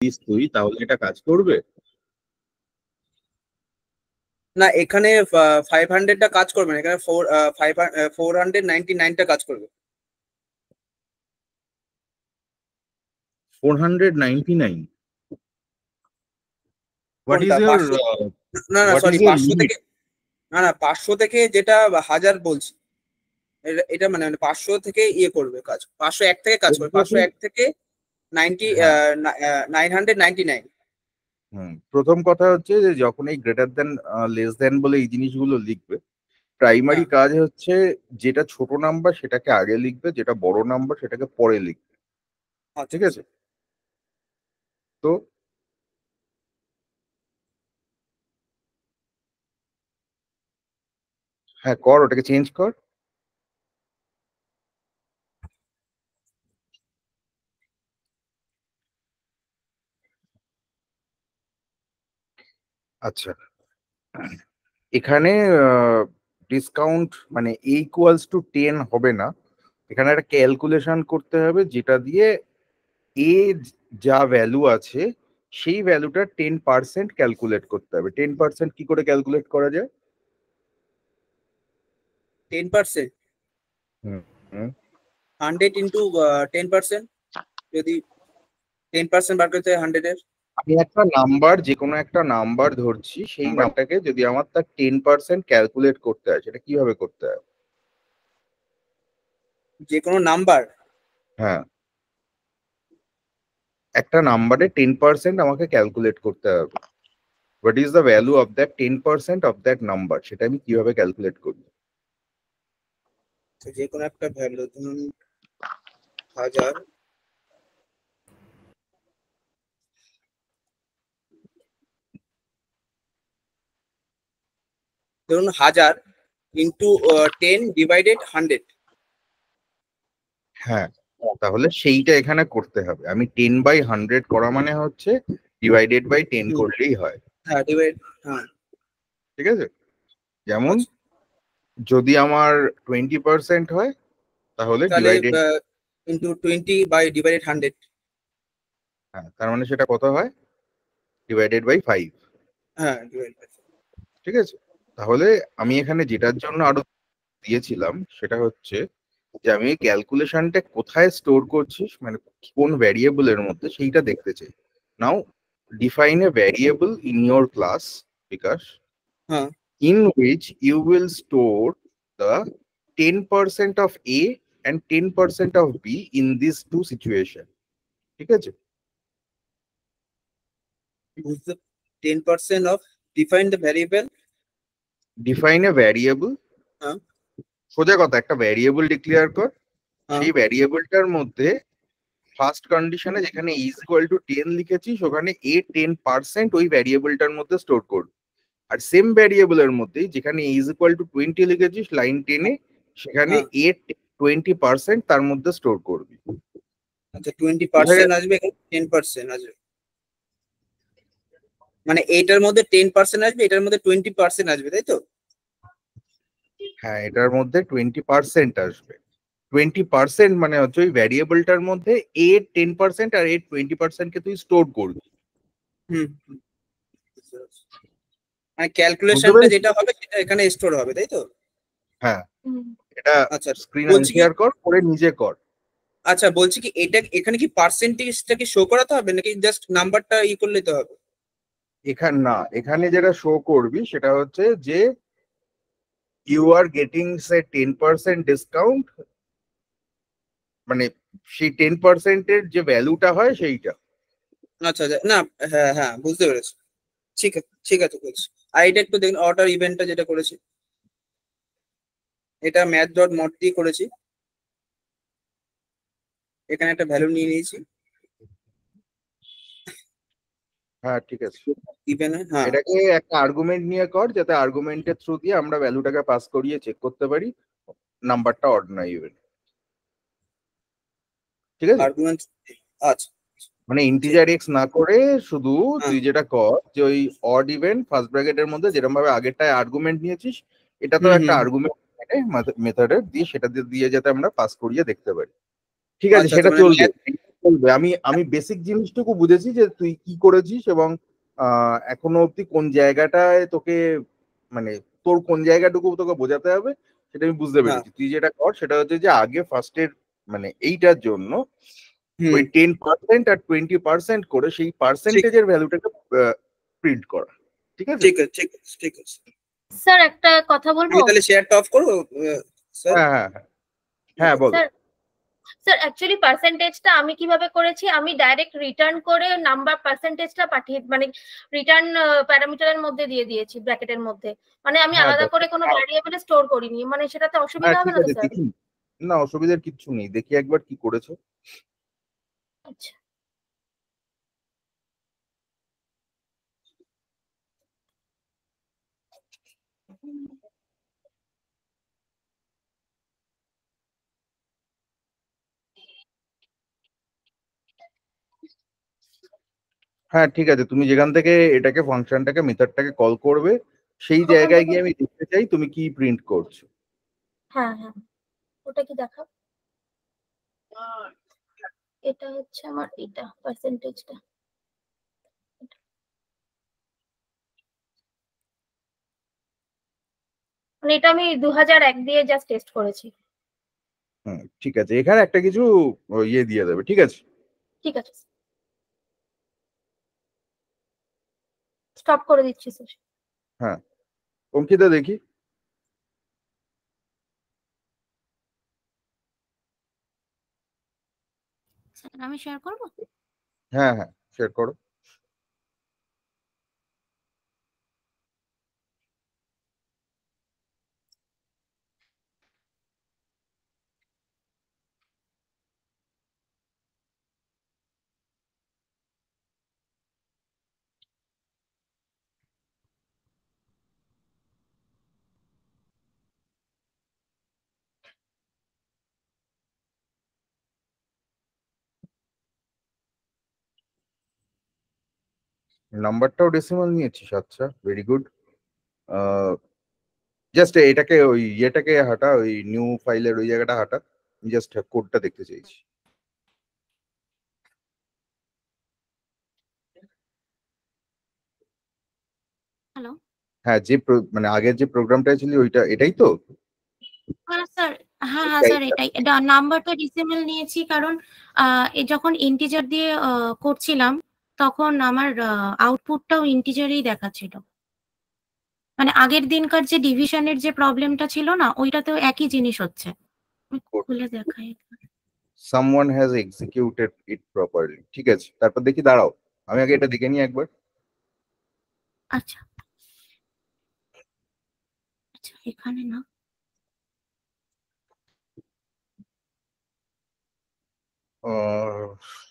This তুই, তাহলে এটা কাজ করবে? না, এখানে 500টা কাজ করবে না, এখানে 499টা কাজ করবে। 499? What কোনটা is your 500? না না what is sorry, your 500 limit? থেকে, না না 500 থেকে যেটা 1000 বলছি, এটা মানে 500 থেকে ইয়ে করবে কাজ, 501 থেকে কাজ করবে, 501 থেকে 90, হ্যাঁ, 999। প্রথম কথা হচ্ছে যে যখন এই গ্রেটার দেন লেস দেন বলে এই জিনিসগুলো লিখবে, প্রাইমারি হ্যাঁ, কাজ হচ্ছে যেটা ছোট নাম্বার সেটাকে আগে লিখবে, যেটা বড় নাম্বার সেটাকে পরে লিখবে। আচ্ছা ঠিক আচ্ছা। আছে? তো হ্যাঁ, কর, ওটাকে চেঞ্জ কর। আচ্ছা, এখানে ডিসকাউন্ট মানে equals to 10 হবে না, এখানে একটা ক্যালকুলেশন করতে হবে যেটা দিয়ে এ যা ভ্যালু আছে সেই ভ্যালুটা 10% ক্যালকুলেট করতে হবে। 10% কি করে ক্যালকুলেট করা যায়? 10%, হুম হুম 100 ইন্টু 10%, যদি 10% বার করতে হয় 100 এর। আমি একটা নাম্বার, যে কোনো একটা নাম্বার ধরছি, সেই নাম্বারটাকে যদি আমার তার 10% ক্যালকুলেট করতে হয়, সেটা কিভাবে করতে হয়? যে কোনো নাম্বার? হ্যাঁ, একটা নাম্বারে 10% আমাকে ক্যালকুলেট করতে হবে। What is the value of that 10% of that number, সেটা আমি কিভাবে ক্যালকুলেট করব? যে কোনো একটা ভ্যালু, ধরুন 1000, ধরুন 1000 ইন্টু 10 ডিভাইডেড 100। হ্যাঁ, তাহলে সেইটা এখানে করতে হবে। আমি 10/100 করা মানে হচ্ছে ডিভাইডেড বাই 10 করলেই হয়। হ্যাঁ, ডিভাইড, হ্যাঁ। ঠিক আছে? যেমন আচ্ছা, যদি আমার 20% হয় তাহলে তাহলে ডিভাইডেড, ইন্টু 20 বাই ডিভাইডেড 100। হ্যাঁ, তার মানে সেটা কত হয়? Divided by 5। হ্যাঁ, ডিভাইড বাই। ঠিক আছে? তাহলে আমি এখানে যেটার জন্য আরো দিয়েছিলাম সেটা হচ্ছে যে আমি ক্যালকুলেশনটা কোথায় স্টোর করছিস, মানে কোন ভ্যারিয়েবলের মধ্যে, সেইটা দেখতে চাই। Now define a variable in your class, Bikash, হ্যাঁ, in which you will store the 10% of A and 10% of B in these two situation. ঠিক আছে? বুঝতে। 10% of, define the variable. Define a variable, হ্যাঁ, সোজা কথা, একটা ভ্যারিয়েবল ডিক্লেয়ার কর। হ্যাঁ, সেই ভ্যারিয়েবলটার মধ্যে ফার্স্ট কন্ডিশনে যেখানে ইজ ইকুয়াল টু 10 লিখেছিস ওখানে এ 10% ওই ভ্যারিয়েবলটার মধ্যে স্টোর করবি। আর সেম ভ্যারিয়েবলের মধ্যে যেখানে ইজ ইকুয়াল টু 20 লিখেছিস লাইন 10-এ, সেখানে হ্যাঁ। এ 20% তার মধ্যে স্টোর করবি। আচ্ছা, বোঝা 20% গেছে? আসবে, এখানে 10% আসবে, মানে এইটার মধ্যে 10% আসবে, এটার মধ্যে 20% আসবে, তাই তো? হ্যাঁ, এটার মধ্যে 20% আসবে। 20% মানে হচ্ছে ওই ভ্যারিয়েবলটার মধ্যে এ 10% আর এ 20% কে তুই স্টোর করবি। হুম হুম, বুঝতে পারছি। মানে বুঝতে ক্যালকুলেশনটা পেরেছিস? যেটা হবে সেটা এখানে স্টোর হবে, তাই তো? হ্যাঁ, এটা আচ্ছা, স্ক্রিন বলছি কি, শেয়ার কর, করে নিজে কর। আচ্ছা বলছি কি, এটা এখানে কি পার্সেন্টেজটা কি শো করাতে হবে, নাকি জাস্ট নাম্বারটা ই করলেই তো হবে? এখানে না, এখানে যেটা শো করবি সেটা হচ্ছে যে you are getting say 10% discount, মানে সেই 10%-এর যে ভ্যালুটা হয় সেইটা। আচ্ছা আচ্ছা, না, হ্যাঁ হ্যাঁ, বুঝতে পেরেছি। ঠিক আছে, ঠিক আছে, বলছি। আর এটা একটু দেখুন, অর্ডার ইভেন্টটা যেটা করেছি, এটা ম্যাথ ডট মড দিয়ে করেছি। এখানে একটা ভ্যালু নিয়ে নিয়েছি, হ্যাঁ, ঠিক আছে। ইভেন্ট, হ্যাঁ। এটাকে একটা আর্গুমেন্ট নিয়ে কর, যাতে আর্গুমেন্টের থ্রু দিয়ে আমরা ভ্যালুটাকে পাস করিয়ে চেক করতে পারি নাম্বারটা অড না ইভেন। ঠিক আছে? আর্গুমেন্ট, আচ্ছা। মানে ঠিক, ইন্টিজার এক্স না করে শুধু হ্যাঁ, তুই যেটা কর যে ওই অড ইভেন ফার্স্ট ব্র্যাকেটের মধ্যে যেরকম ভাবে আগেরটায় আর্গুমেন্ট নিয়েছিস, এটাতেও হুম একটা হুম। আর্গুমেন্ট মেথডের দিয়ে সেটা দিয়ে যাতে আমরা পাস করিয়ে দেখতে পারি। ঠিক আছে, আচ্ছা আচ্ছা, সেটা মানে চলবে। বলবে, আমি বেসিক জিনিসটুকু বুঝেছি যে তুই কি করেছিস, এবং এখনো অব্দি কোন জায়গাটায় তোকে, মানে তোর কোন জায়গাটুকু তোকে বোঝাতে হবে সেটা আমি বুঝতে হ্যাঁ। পেরেছি। তুই যেটা কর সেটা হচ্ছে যে আগে ফার্স্টের মানে এইটার জন্য ওই হুম। 10% আর 20% করে সেই ঠিক পার্সেন্টেজের ভ্যালুটাকে প্রিন্ট করা। ঠিক আছে? ঠিক আছে, ঠিক আছে, ঠিক আছে। স্যার একটা কথা বলবো? আমি তাহলে শেয়ারটা অফ করবো স্যার? হ্যাঁ হ্যাঁ হ্যাঁ হ্যাঁ, বলো। স্যার স্যার অ্যাকচুয়ালি পার্সেন্টেজটা আমি কিভাবে করেছি, আমি ডাইরেক্ট রিটার্ন করে নাম্বার পার্সেন্টেজটা পাঠিয়ে মানে রিটার্ন প্যারামিটারের মধ্যে দিয়ে দিয়েছি ব্র্যাকেটের মধ্যে, মানে আমি হ্যাঁ আলাদা দেখো, করে কোনো ভ্যারিয়েবলে স্টোর করিনি, মানে সেটাতে হ্যাঁ অসুবিধা হবে ঠিক না তো আছে, স্যার? দেখি। না, অসুবিধার কিচ্ছু নেই, দেখি একবার কি করেছো। আচ্ছা। হ্যাঁ ঠিক আছে, তুমি যেখান থেকে এটাকে ফাংশনটাকে মেথডটাকে কল করবে সেই ওখান জায়গায় থেকে গিয়ে আমি দেখতে চাই তুমি কি প্রিন্ট করছো। হ্যাঁ হ্যাঁ, ওটা কি দেখাও? এটা হচ্ছে আমার এটা পার্সেন্টেজটা। মানে এটা আমি 2001 দিয়ে জাস্ট টেস্ট করেছি। হুম, ঠিক আছে, এখানে একটা কিছু ইয়ে দিয়ে দেবে, ঠিক আছে? ঠিক আছে, স্টপ করে দিচ্ছি স্যার। হ্যাঁ, অঙ্কিতা দেখি। স্যার আমি শেয়ার করবো? হ্যাঁ হ্যাঁ, শেয়ার করো। নাম্বারটাও ডেসিমাল নিয়েছিস, আচ্ছা ভেরি গুড। জাস্ট এটাকে ওই ইয়েটাকে হাঁটা, ওই নিউ ফাইলের ওই জায়গাটা হাঁটা, জাস্ট কোডটা দেখতে চাইছি। হ্যালো। হ্যাঁ, যে মানে আগের যে প্রোগ্রামটা ছিল ওইটা, এটাই তো? হ্যাঁ স্যার, হ্যাঁ হ্যাঁ স্যার এটাই। নাম্বারটা ডিসিমেল নিয়েছি কারণ যখন ইন্টিজার দিয়ে করছিলাম তখন আমার আউটপুটটাও ইন্টিজারেই দেখাচ্ছিল। মানে আগের দিনকার যে ডিভিশনের যে প্রবলেমটা ছিল না, ওইটাতেও একই জিনিস হচ্ছে। আমি খুলে দেখাই। Someone has executed it properly, ঠিক আছে, তারপর দেখি, দাঁড়াও আমি আগে এটা দেখে নিই একবার। আচ্ছা আচ্ছা, এখানে না।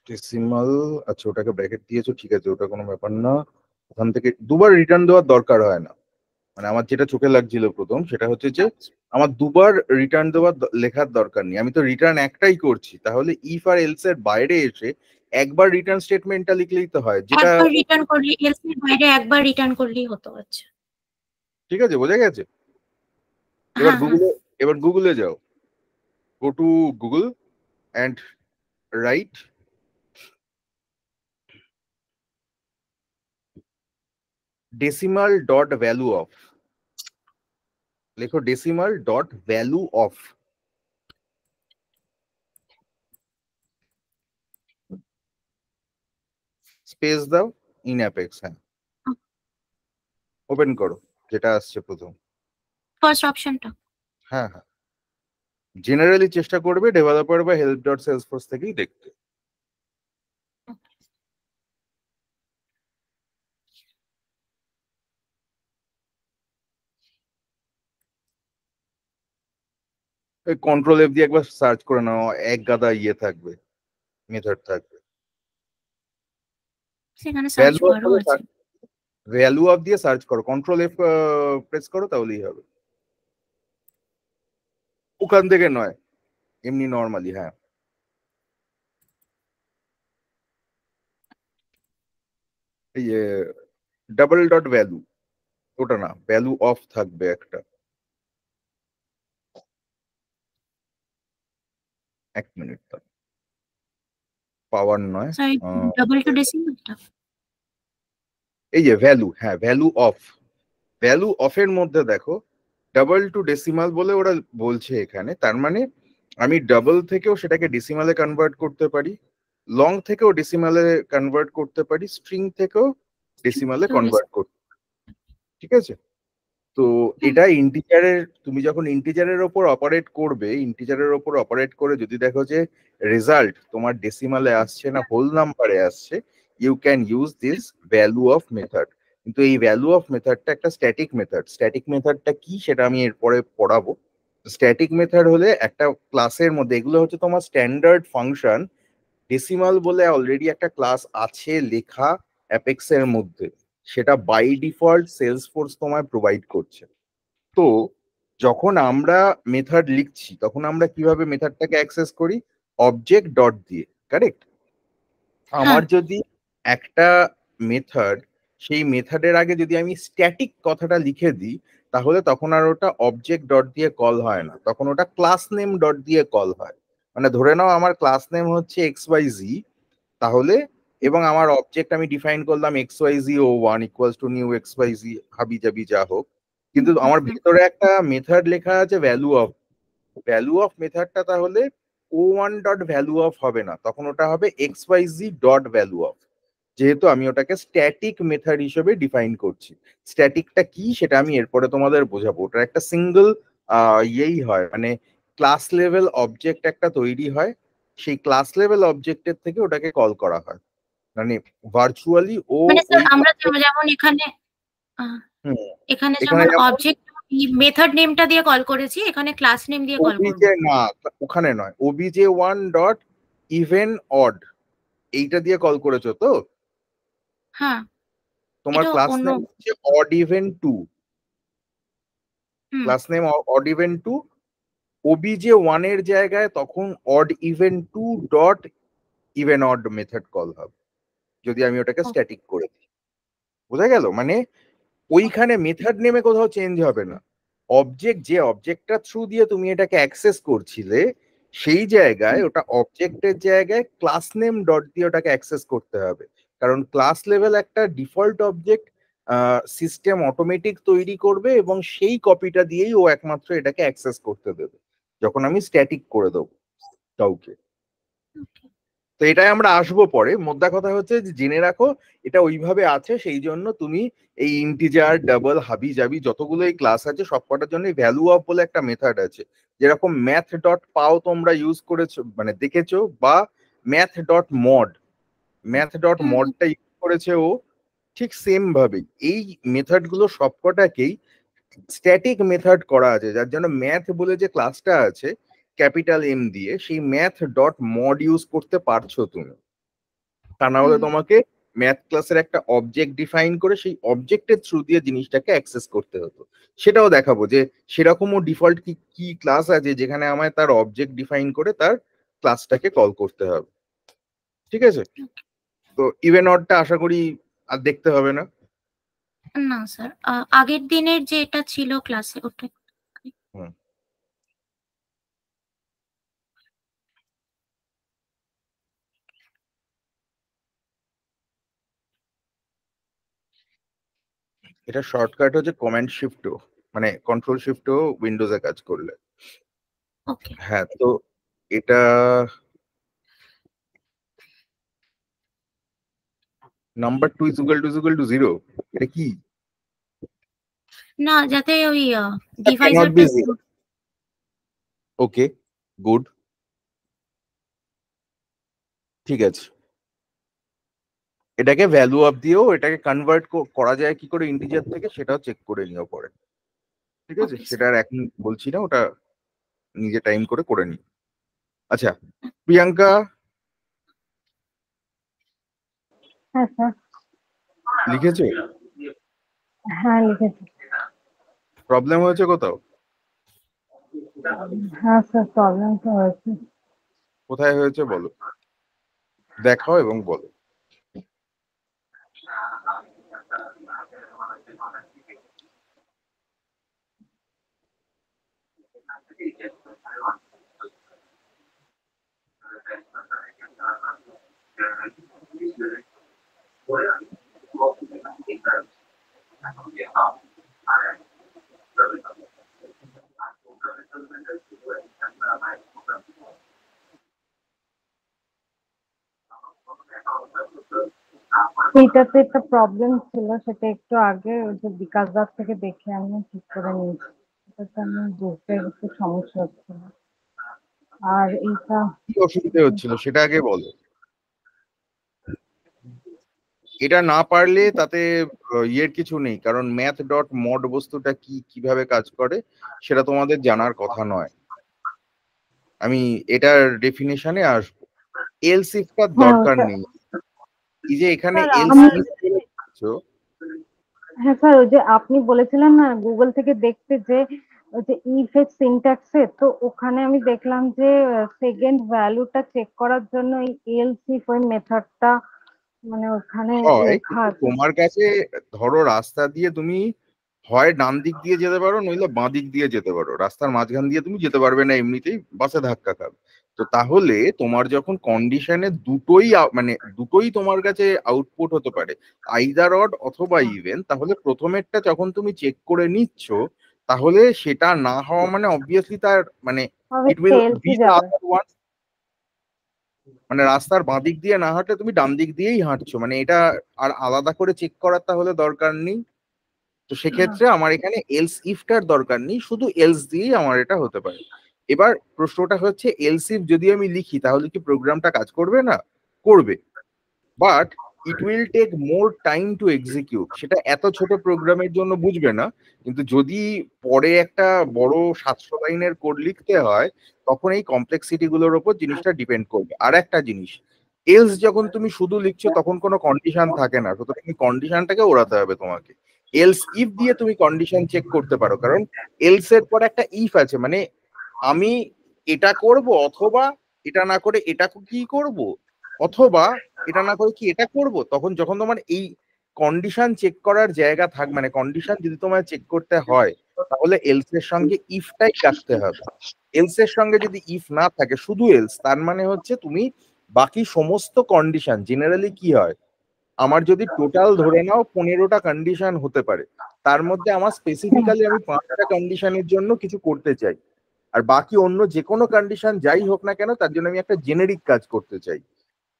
ডেসিমাল, আচ্ছা ওটাকে ব্র্যাকেট দিয়েছো, ঠিক আছে, ওটা কোনো ব্যাপার না। ওখান থেকে দুবার রিটার্ন দেওয়ার দরকার হয় না, মানে আমার যেটা চোখে লাগছিল প্রথম সেটা হচ্ছে যে আমার দুবার রিটার্ন দেওয়ার লেখার দরকার নেই, আমি তো রিটার্ন একটাই করছি, তাহলে ইফ আর এলস এর বাইরে এসে একবার রিটার্ন স্টেটমেন্টটা লিখলেই তো হয়, যেটা। একবার রিটার্ন করলে, এলস এর বাইরে একবার রিটার্ন করলেই হতো। আচ্ছা। ঠিক আছে, বোঝা গেছে। এবার হ্যাঁ হ্যাঁ। গুগলে, এবার গুগলে যাও, go to Google and write decimal dot value of, লেখো decimal dot value of, space দাও, ইন অ্যাপেক্স, হ্যাঁ ওপেন করো যেটা আসছে প্রথম। ফার্স্ট অপশনটা। হ্যাঁ হ্যাঁ, জেনারেলি চেষ্টা করবে ডেভেলপার বা হেল্প ডট সেলসফোর্স থেকেই দেখতে। ওই কন্ট্রোল এফ দিয়ে একবার সার্চ করে নাও, এক গাদা ইয়ে থাকবে, মেথড থাকবে। সেখানে সার্চ ভ্যালু অফ, বারও আছে। ভ্যালু অফ দিয়ে সার্চ করো, কন্ট্রোল এফ প্রেস করো, তাহলেই হবে। ওখান থেকে নয়, এমনি নর্মালি, হ্যাঁ। এই যে ডাবল ডট ভ্যালু, ওটা না, ভ্যালু অফ থাকবে একটা, এক মিনিট। পাওয়ার নয়, স্যার ডাবল টু ডেসিমালটা। এই যে ভ্যালু, হ্যাঁ ভ্যালু অফের মধ্যে দেখো ডাবল টু ডেসিমাল বলে ওরা বলছে এখানে, তার মানে আমি ডাবল থেকেও সেটাকে ডেসিমালে কনভার্ট করতে পারি, লং থেকেও ডেসিমালে কনভার্ট করতে পারি, স্ট্রিং থেকেও ডেসিমালে কনভার্ট করতে, ঠিক আছে? তো এটা ইন্টিজারের, তুমি যখন ইন্টিজারের ওপর অপারেট করবে, ইন্টিজারের ওপর অপারেট করে যদি দেখো যে রেজাল্ট তোমার ডেসিমালে আসছে না হোল নাম্বারে আসছে, you can use this value of method. কিন্তু এই ভ্যালু অফ মেথডটা একটা স্ট্যাটিক মেথড। স্ট্যাটিক মেথডটা কি সেটা আমি এরপরে পড়াবো। স্ট্যাটিক মেথড হলে একটা ক্লাসের মধ্যে, এগুলো হচ্ছে তোমার স্ট্যান্ডার্ড ফাংশন, ডেসিমাল বলে অলরেডি একটা ক্লাস আছে লেখা অ্যাপেক্স এর মধ্যে, সেটা বাই ডিফল্ট সেলসফোর্স তোমায় প্রোভাইড করছে। তো যখন আমরা মেথড লিখছি তখন আমরা কিভাবে মেথডটাকে অ্যাক্সেস করি? অবজেক্ট ডট দিয়ে, কারেক্ট? আমার যদি একটা মেথড, সেই মেথডের আগে যদি আমি স্ট্যাটিক কথাটা লিখে দিই, তাহলে তখন আর ওটা অবজেক্ট ডট দিয়ে কল হয় না, তখন ওটা ক্লাস নেম ডট দিয়ে কল হয়। মানে ধরে নাও আমার ক্লাস নেম হচ্ছে এক্স ওয়াই জি, তাহলে এবং আমার অবজেক্ট আমি ডিফাইন করলাম X Y Z O one equals to new X Y Z হাবি জাবি যা হোক, কিন্তু আমার ভিতরে একটা মেথড লেখা আছে ভ্যালু অফ। ভ্যালু অফ মেথডটা তাহলে ও ওয়ান ডট ভ্যালু অফ হবে না, তখন ওটা হবে X Y Z dot value of, যেহেতু আমি ওটাকে স্ট্যাটিক মেথড হিসেবে ডিফাইন করছি। স্ট্যাটিকটা কি সেটা আমি এরপরে তোমাদের বোঝাবো। ওটা একটা সিঙ্গল ইয়েই হয়, মানে ক্লাস লেভেল অবজেক্ট একটা তৈরি হয়, সেই ক্লাস লেভেল অবজেক্টের থেকে ওটাকে কল করা হয়, মানে ভার্চুয়ালি ও মানে স্যার ওই আমরা যেমন এখানে আহ, হুম, এখানে এখানে যেমন যেমন অবজেক্ট মেথড নেমটা দিয়ে কল করেছি, এখানে ক্লাস নেম দিয়ে কল করব। ওবিজে না, ওখানে নয়, OBJ one dot even odd এইটা দিয়ে কল করেছো তো? হ্যাঁ, তোমার এটা ক্লাস অন্য। নেম হচ্ছে অড ইভেন টু, হুম। Class name odd even two, OBJ one এর জায়গায় তখন odd even two dot even odd method call হবে, যদি আমি ওটাকে স্ট্যাটিক করে দিই। বোঝা গেল? মানে ওইখানে মেথড নেমে কোথাও চেঞ্জ হবে না, অবজেক্ট যে অবজেক্টটা থ্রু দিয়ে তুমি এটাকে অ্যাক্সেস করছিলে সেই জায়গায় ওটা অবজেক্টের জায়গায় ক্লাস নেম ডট দিয়ে ওটাকে অ্যাক্সেস করতে হবে, কারণ ক্লাস লেভেল একটা ডিফল্ট অবজেক্ট সিস্টেম অটোমেটিক তৈরি করবে এবং সেই কপিটা দিয়েই ও একমাত্র এটাকে অ্যাক্সেস করতে দেবে যখন আমি স্ট্যাটিক করে দেবো কাউকে। তো এটাই আমরা আসবো পরে, মোদ্দা কথা হচ্ছে যে জেনে রাখো এটা ওইভাবে আছে, সেই জন্য তুমি এই ইন্টিজার ডাবল হাবি জাবি যতগুলো এই ক্লাস আছে সবকটার জন্য ভ্যালু অফ বলে একটা মেথড আছে, যেরকম ম্যাথ ডট পাও তোমরা ইউজ করেছো মানে দেখেছো, বা math dot mod, math dot মডটা ইউজ করেছে ও, ঠিক সেম ভাবেই এই মেথড গুলো সবকটাকেই স্ট্যাটিক মেথড করা আছে, যার জন্য ম্যাথ বলে যে ক্লাসটা আছে ক্যাপিটাল এম দিয়ে, সেই ম্যাথ ডট মড ইউজ করতে পারছো তুমি। তা না হলে তোমাকে ম্যাথ ক্লাসের একটা অবজেক্ট ডিফাইন করে সেই অবজেক্টের থ্রু দিয়ে জিনিসটাকে অ্যাক্সেস করতে হতো। সেটাও দেখাবো যে সেরকমও ডিফল্ট কি কি ক্লাস আছে যেখানে আমায় তার অবজেক্ট ডিফাইন করে তার ক্লাসটাকে কল করতে হবে। ঠিক আছে? তো ইভেন অডটা আশা করি আর দেখতে হবে না। না স্যার, আগের দিনের যে এটা ছিল ক্লাসে ওটা। হুম, এটা শর্টকাট হচ্ছে কমান্ড শিফটও, মানে কন্ট্রোল শিফটও উইন্ডোজে কাজ করলে। ওকে। হ্যাঁ, তো এটা number two is equal to 0, এটা কি? না, যাতে ওই ক্যানট বি ডিভাইজারটা। 0। ওকে, গুড, ঠিক আছে। এটাকে ভ্যালু অফ দিয়েও এটাকে কনভার্ট করা যায় কি করে ইন্টিজার থেকে, সেটাও চেক করে নিও পরে। ঠিক আছে, ওকে সেটা স্যার। আর এখন বলছি না, ওটা নিজে টাইম করে করে নি। আচ্ছা, প্রিয়াঙ্কা হ্যাঁ স্যার। লিখেছো? হ্যাঁ লিখেছি। প্রবলেম হয়েছে কোথাও? হ্যাঁ স্যার, প্রবলেম তো হয়েছে। কোথায় হয়েছে বলো, দেখাও এবং বলো। এইটাতে একটা প্রবলেম ছিল, সেটা একটু আগে ওই যে বিকাশ দাস থেকে দেখে আমি ঠিক করে নিয়েছি। এটাতে আমি বুঝতে একটু সমস্যা হচ্ছিল। আর এইটা কি অসুবিধা হচ্ছিল সেটা আগে বলো। এটা না পারলে তাতে ইয়ের কিছু নেই, কারণ ম্যাথ ডট মড বস্তুটা কি কিভাবে কাজ করে সেটা তোমাদের জানার কথা নয়। আমি এটার ডেফিনেশনে আসবো। এলস ইফটার হ্যাঁ দরকার ওটা নেই। এই যে এখানে স্যার এলস আমার ইফ হ্যাঁ স্যার, ওই যে আপনি বলেছিলেন না গুগল থেকে দেখতে, যে ওই যে ইফ এর সিনট্যাক্সে, তো ওখানে আমি দেখলাম যে সেকেন্ড ভ্যালুটা চেক করার জন্য এই এলস ইফ ওই মেথডটা মানে ওখানে হয়, লেখা কিন্তু আছে। তোমার কাছে ধরো রাস্তা দিয়ে তুমি হয় ডান দিক দিয়ে যেতে পারো নইলে বাঁ দিক দিয়ে যেতে পারো, রাস্তার মাঝখান দিয়ে তুমি যেতে পারবে না, এমনিতেই বাসে ধাক্কা খাবে। তো তাহলে তোমার যখন কন্ডিশনে দুটোই মানে দুটোই তোমার কাছে আউটপুট হতে পারে, আইদার অড অথবা ইভেন, তাহলে প্রথমেরটা যখন তুমি চেক করে নিচ্ছ, তাহলে সেটা না হওয়া মানে অবভিয়াসলি তার মানে তবে ইট উইল বি ফেলসই দ্য যাবে। Other one. মানে রাস্তার বাঁ দিক দিয়ে না হাঁটলে তুমি ডান দিক দিয়েই হাঁটছো, মানে এটা আর আলাদা করে চেক করার তাহলে দরকার নেই। তো সেক্ষেত্রে আমার এখানে এলস ইফটার দরকার নেই, শুধু এলস দিয়েই আমার এটা হতে পারে। এবার প্রশ্নটা হচ্ছে এলস ইফ যদি আমি লিখি তাহলে কি প্রোগ্রামটা কাজ করবে না? করবে, but it will take more time to execute. সেটা এত ছোট প্রোগ্রামের জন্য বুঝবে না, কিন্তু যদি পরে একটা বড় 700 লাইনের কোড লিখতে হয় তখন এই কমপ্লেক্সিটি গুলোর উপর জিনিসটা ডিপেন্ড করবে। আর একটা জিনিস, এলস যখন তুমি শুধু লিখছো তখন কোনো কন্ডিশন থাকে না, সুতরাং কন্ডিশনটাকে ওড়াতে হবে তোমাকে। এলস ইফ দিয়ে তুমি কন্ডিশন চেক করতে পারো, কারণ এলস এর পর একটা ইফ আছে, মানে আমি এটা করব অথবা এটা না করে এটা কি করব, অথবা এটা না করে কি এটা করব। তখন যখন তোমার এই কন্ডিশন চেক করার জায়গা থাক, মানে কন্ডিশন যদি তোমায় চেক করতে হয় তাহলে এলস এর সঙ্গে ইফটাই রাখতে হবে। এলস এর সঙ্গে যদি ইফ না থাকে, শুধু এলস, তার মানে হচ্ছে তুমি বাকি সমস্ত কন্ডিশন, জেনারেলি কি হয়, আমার যদি টোটাল ধরে নাও 15টা কন্ডিশন হতে পারে, তার মধ্যে আমার স্পেসিফিক্যালি আমি 5টা কন্ডিশনের জন্য কিছু করতে চাই, আর বাকি অন্য যে কোনো কন্ডিশন যাই হোক না কেন তার জন্য আমি একটা জেনেরিক কাজ করতে চাই।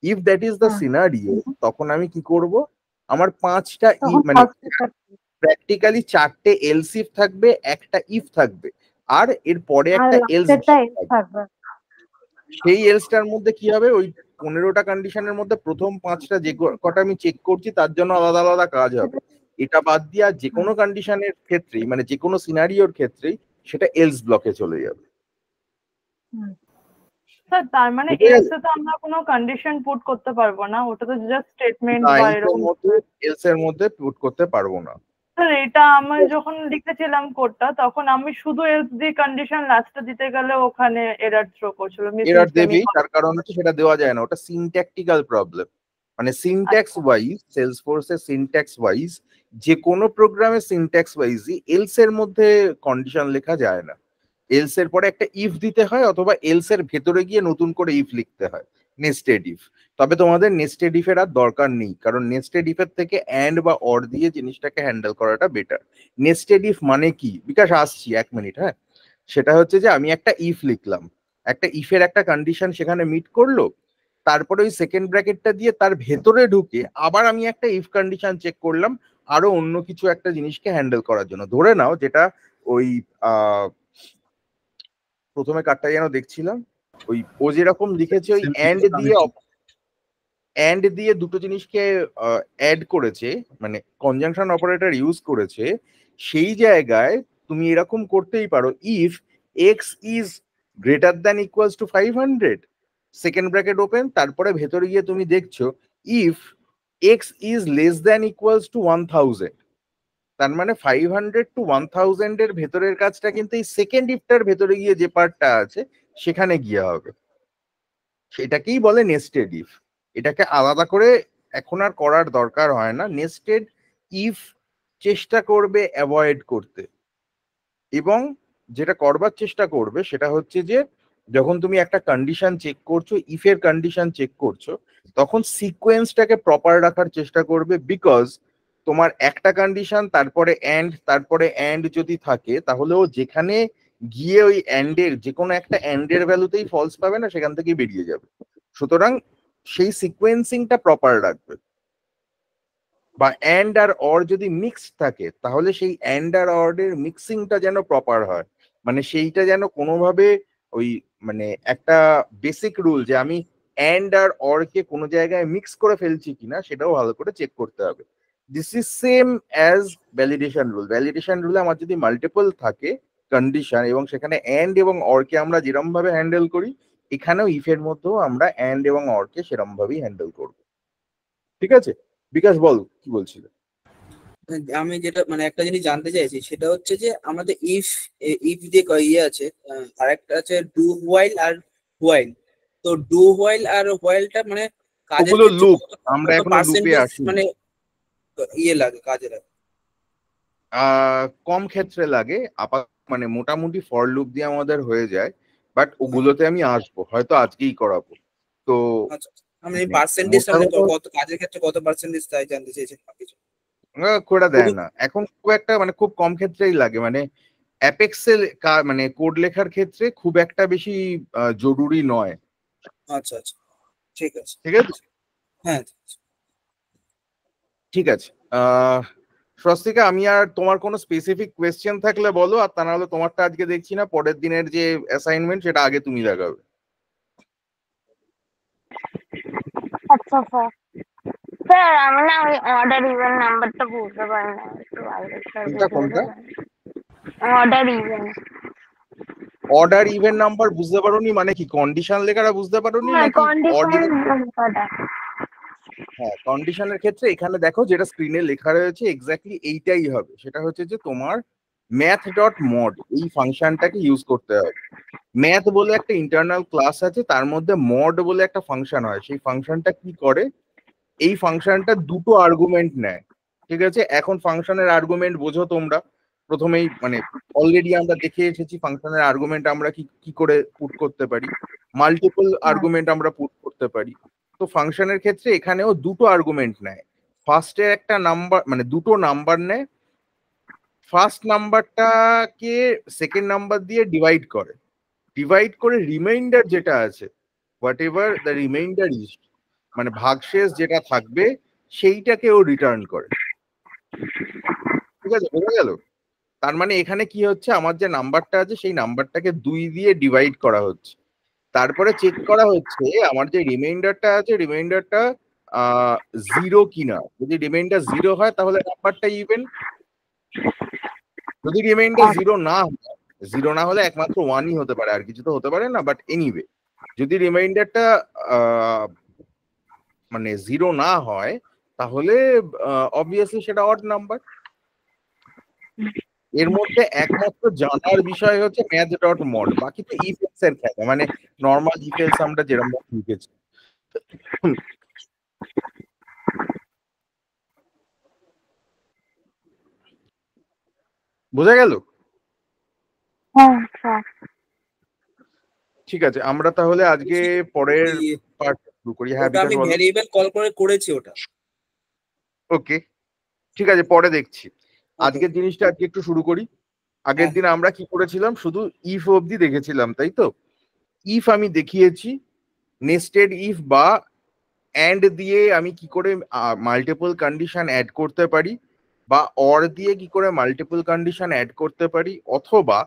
If that is the scenario, তখন আমি কি করব, আমার 5টা মানে প্র্যাকটিক্যালি 4টে এলস ইফ থাকবে, একটা ইফ থাকবে, আর এর পরে আর একটা এলস লাস্টেরটা এলস থাকবে। সেই এলসটার মধ্যে কি হবে, ওই 15টা কন্ডিশনের মধ্যে প্রথম 5টা যে কটা আমি চেক করছি তার জন্য আলাদা আলাদা কাজ হবে। এটা বাদ দিয়ে আর যে কোনো কন্ডিশনের ক্ষেত্রেই, মানে যে কোনো সিনারিওর ক্ষেত্রেই সেটা এলস ব্লকে চলে যাবে। স্যার তার মানে বুঝে এলস গেলে? এ তো আমরা কোনো কন্ডিশন পুট করতে পারবো না, ওটা তো জাস্ট স্টেটমেন্ট না, বা এলস এর এরকম। মধ্যে এলস এর মধ্যে পুট করতে পারবো না। স্যার এটা আমি যখন লিখেছিলাম কোডটা তখন আমি শুধু এলস দিয়ে কন্ডিশন লাস্টে দিতে গেলে ওখানে এরর থ্রো করছিল, মিসিং এরর সেমি। দেবেই, তার কারণ হচ্ছে সেটা দেওয়া যায় না, ওটা সিনট্যাকটিক্যাল প্রবলেম। মানে সিনট্যাক্স ওয়াইজ, সেলসফোর্সের সিনট্যাক্স ওয়াইজ, যে কোনো প্রোগ্রামের সিনট্যাক্স ওয়াইজই এলস এর মধ্যে কন্ডিশন লেখা যায় না। এলস এর পরে একটা ইফ দিতে হয়, অথবা এলস এর ভেতরে গিয়ে নতুন করে ইফ লিখতে হয়, নেস্টেড ইফ। তবে তোমাদের নেস্টেড ইফ এর আর দরকার নেই, কারণ নেস্টেড ইফ এর থেকে অ্যান্ড বা অর দিয়ে জিনিসটাকে হ্যান্ডেল করাটা বেটার। নেস্টেড ইফ মানে কি, বিকাশ আসছি 1 মিনিট, হ্যাঁ। সেটা হচ্ছে যে আমি একটা ইফ লিখলাম, একটা ইফের একটা কন্ডিশন সেখানে মিট করলো, তারপরে ওই সেকেন্ড ব্র্যাকেটটা দিয়ে তার ভেতরে ঢুকে আবার আমি একটা ইফ কন্ডিশন চেক করলাম আরো অন্য কিছু একটা জিনিসকে হ্যান্ডেল করার জন্য। ধরে নাও যেটা ওই প্রথমে কার্ডটা যেন দেখছিলাম, ওই ও যেরকম লিখেছে ওই অ্যান্ড দিয়ে দুটো জিনিসকে অ্যাড করেছে, মানে কনজাংশন অপারেটর ইউজ করেছে, সেই জায়গায় তুমি এরকম করতেই পারো, if x is greater than equals two 500, second bracket open, তারপরে ভেতরে গিয়ে তুমি দেখছো if x is less than equals two 1000, তার মানে 500 টু 1000 এর ভেতরের কাজটা কিন্তু এই সেকেন্ড ইফটার ভেতরে গিয়ে যে পার্টটা আছে সেখানে গিয়ে হবে। সেটাকেই বলে নেস্টেড ইফ। এটাকে আলাদা করে এখন আর করার দরকার হয় না। নেস্টেড ইফ চেষ্টা করবে অ্যাভয়েড করতে, এবং যেটা করবার চেষ্টা করবে সেটা হচ্ছে যে যখন তুমি একটা কন্ডিশন চেক করছো, ইফের কন্ডিশন চেক করছো, তখন সিকোয়েন্সটাকে প্রপার রাখার চেষ্টা করবে, বিকজ তোমার একটা কন্ডিশন তারপরে অ্যান্ড যদি থাকে, তাহলেও যেখানে গিয়ে ওই অ্যান্ডের যে কোনো একটা অ্যান্ডের ভ্যালুতেই ফলস পাবে না, সেখান থেকেই বেরিয়ে যাবে। সুতরাং সেই সিকোয়েন্সিংটা প্রপার রাখবে। বা অ্যান্ড আর অর যদি মিক্সড থাকে, তাহলে সেই অ্যান্ড আর অর এর মিক্সিংটা যেন প্রপার হয়, মানে সেইটা যেন কোনোভাবে ওই মানে একটা বেসিক রুল যে আমি অ্যান্ড আর অর কে কোনো জায়গায় মিক্স করে ফেলছি কিনা সেটাও ভালো করে চেক করতে হবে। This is same as validation rule. ভ্যালিডেশন রুলে আমার যদি মাল্টিপল থাকে কন্ডিশন এবং সেখানে অ্যান্ড এবং অর কে আমরা যেরকম ভাবে হ্যান্ডেল করি, এখানেও ইফের মধ্যেও আমরা অ্যান্ড এবং অর কে সেরকম ভাবেই হ্যান্ডেল করবো। ঠিক আছে, বিকাশ বল কি বলছিল? আমি যেটা মানে একটা জিনিস জানতে চাইছি সেটা হচ্ছে যে আমাদের ইফ ইফ যে ইয়ে আছে, আরেকটা আছে ডু হোয়াইল আর হোয়াইল। তো ডু হোয়াইল আর হোয়াইলটা মানে কাজের ওগুলো ক্ষেত্রে লুপ, কত আমরা কত এখনো লুপে পার্সেন্টেজ আসিনি। মানে ইয়ে লাগে, কাজে লাগে? কম ক্ষেত্রে লাগে মানে মোটামুটি ফর লুপ দিয়ে আমাদের হয়ে যায়, বাট ওগুলোতে আমি আসবো, হয়তো আজকেই করাবো। তো আচ্ছা আচ্ছা। আমি মানে পার্সেন্টেজটা মোটা মানে কথা কত কাজের ক্ষেত্রে কত পার্সেন্টেজ তাই জানতে চেয়েছেন কিছু? করে দেয় খুবই না এখন, খুব একটা মানে খুব কম ক্ষেত্রেই লাগে, মানে অ্যাপেক্সে মানে কোড লেখার ক্ষেত্রে খুব একটা বেশি জরুরি নয়। আচ্ছা আচ্ছা, ঠিক আছে। ঠিক আছে, হ্যাঁ, ঠিক আছে। স্বস্তিকা, আমি আর তোমার কোনো স্পেসিফিক কোয়েশ্চেন থাকলে বলো, আর তা নাহলে তোমারটা আজকে দেখছি না, পরের দিনের যে অ্যাসাইনমেন্ট সেটা আগে তুমি লাগাবে। আচ্ছা স্যার। স্যার আমি না ওই অর্ডার ইভেন নাম্বারটা বুঝতে পারি না, একটু আগে স্যার কোনটা বুঝিয়ে কোনটা? দেবেন? Order even. Order event number বুঝতে পারোনি মানে কি কন্ডিশন লেখাটা বুঝতে পারোনি হ্যাঁ, নাকি কন্ডিশনাল অর্ডিনাল? নাম্বারটা। হ্যাঁ, কন্ডিশনের ক্ষেত্রে এখানে দেখো যেটা স্ক্রিনে লেখা রয়েছে এক্স্যাক্টলি এইটাই হবে। সেটা হচ্ছে যে তোমার ম্যাথ ডট মড এই ফাংশনটাকে ইউজ করতে হবে। ম্যাথ বলে একটা ইন্টারনাল ক্লাস আছে, তার মধ্যে মড বলে একটা ফাংশন হয়। সেই ফাংশনটা কি করে, এই ফাংশনটা দুটো আর্গুমেন্ট নেয়। ঠিক আছে, এখন ফাংশনের আর্গুমেন্ট বোঝো তোমরা প্রথমেই, মানে অলরেডি আমরা দেখে এসেছি ফাংশনের আর্গুমেন্ট আমরা কি কি করে পুট করতে পারি। মাল্টিপল আর্গুমেন্ট আমরা পুট করতে পারি। তো ফাংশনের ক্ষেত্রে এখানেও দুটো আর্গুমেন্ট নেয়। ফার্স্টে একটা নাম্বার, মানে দুটো নাম্বার নেয়। ফার্স্ট নাম্বারটাকে সেকেন্ড নাম্বার দিয়ে ডিভাইড করে রিমাইন্ডার যেটা আছে, what ever the reminder is, মানে ভাগশেষ যেটা থাকবে সেইটাকে ও রিটার্ন করে। ঠিক আছে, বোঝা গেল? তার মানে এখানে কি হচ্ছে, আমার যে নাম্বারটা আছে সেই নাম্বারটাকে 2 দিয়ে ডিভাইড করা হচ্ছে। তারপরে চেক করা হচ্ছে আমার যে রিমাইন্ডারটা আছে, রিমাইন্ডারটা 0 কিনা। যদি রিমাইন্ডার 0 হয় তাহলে নাম্বারটা ইভেন। যদি রিমাইন্ডার 0 না হয়, 0 না হলে একমাত্র 1ই হতে পারে, আর কিছু তো হতে পারে না, বাট এনিওয়ে যদি রিমাইন্ডারটা মানে 0 না হয়, তাহলে অবভিয়াসলি সেটা অড নাম্বার। এর মধ্যে একমাত্র জানার বিষয় হচ্ছে ম্যাথ ডট মড, বাকি তো ইফ এলস এর খেলা, মানে নর্মাল ইফ এলস আমরা যেরকম লিখেছি। বোঝা গেল? হ্যাঁ স্যার। ঠিক আছে, আমরা তাহলে আজকে পরের পার্ট শুরু করি। হ্যাঁ ওটা বিকাশ আমি বলো। ভ্যারিয়েবল কল করে করেছি ওটা। ওকে, ঠিক আছে, পরে দেখছি। ওকে। আজকের জিনিসটা আজকে একটু শুরু করি। আগের হ্যাঁ। দিন আমরা কি করেছিলাম, শুধু ইফ অবধি দেখেছিলাম, তাই তো? ইফ আমি দেখিয়েছি, নেস্টেড ইফ বা অ্যান্ড দিয়ে আমি কি করে মাল্টিপল কন্ডিশন অ্যাড করতে পারি, বা অর দিয়ে কি করে মাল্টিপল কন্ডিশন অ্যাড করতে পারি, অথবা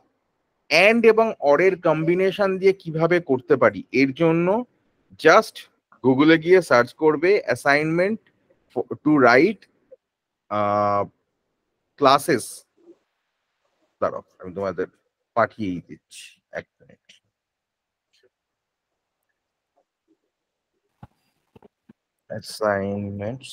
অ্যান্ড এবং অরের কম্বিনেশন দিয়ে কিভাবে করতে পারি। এর জন্য জাস্ট গুগলে গিয়ে সার্চ করবে অ্যাসাইনমেন্ট টু রাইট ক্লাসেস। দাঁড়াও আমি তোমাদের পাঠিয়েই দিচ্ছি, এক মিনিট। অ্যাসাইনমেন্টস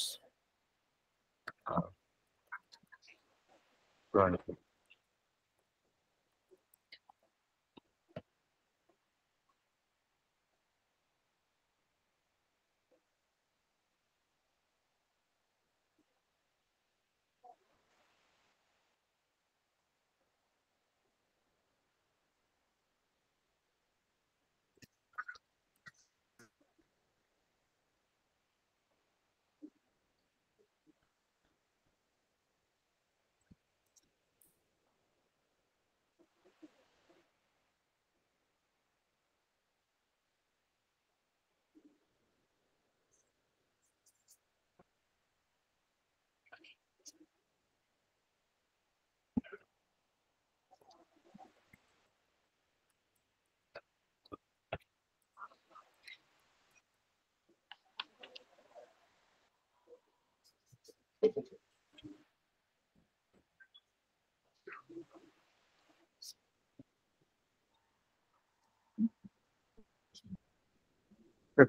এটা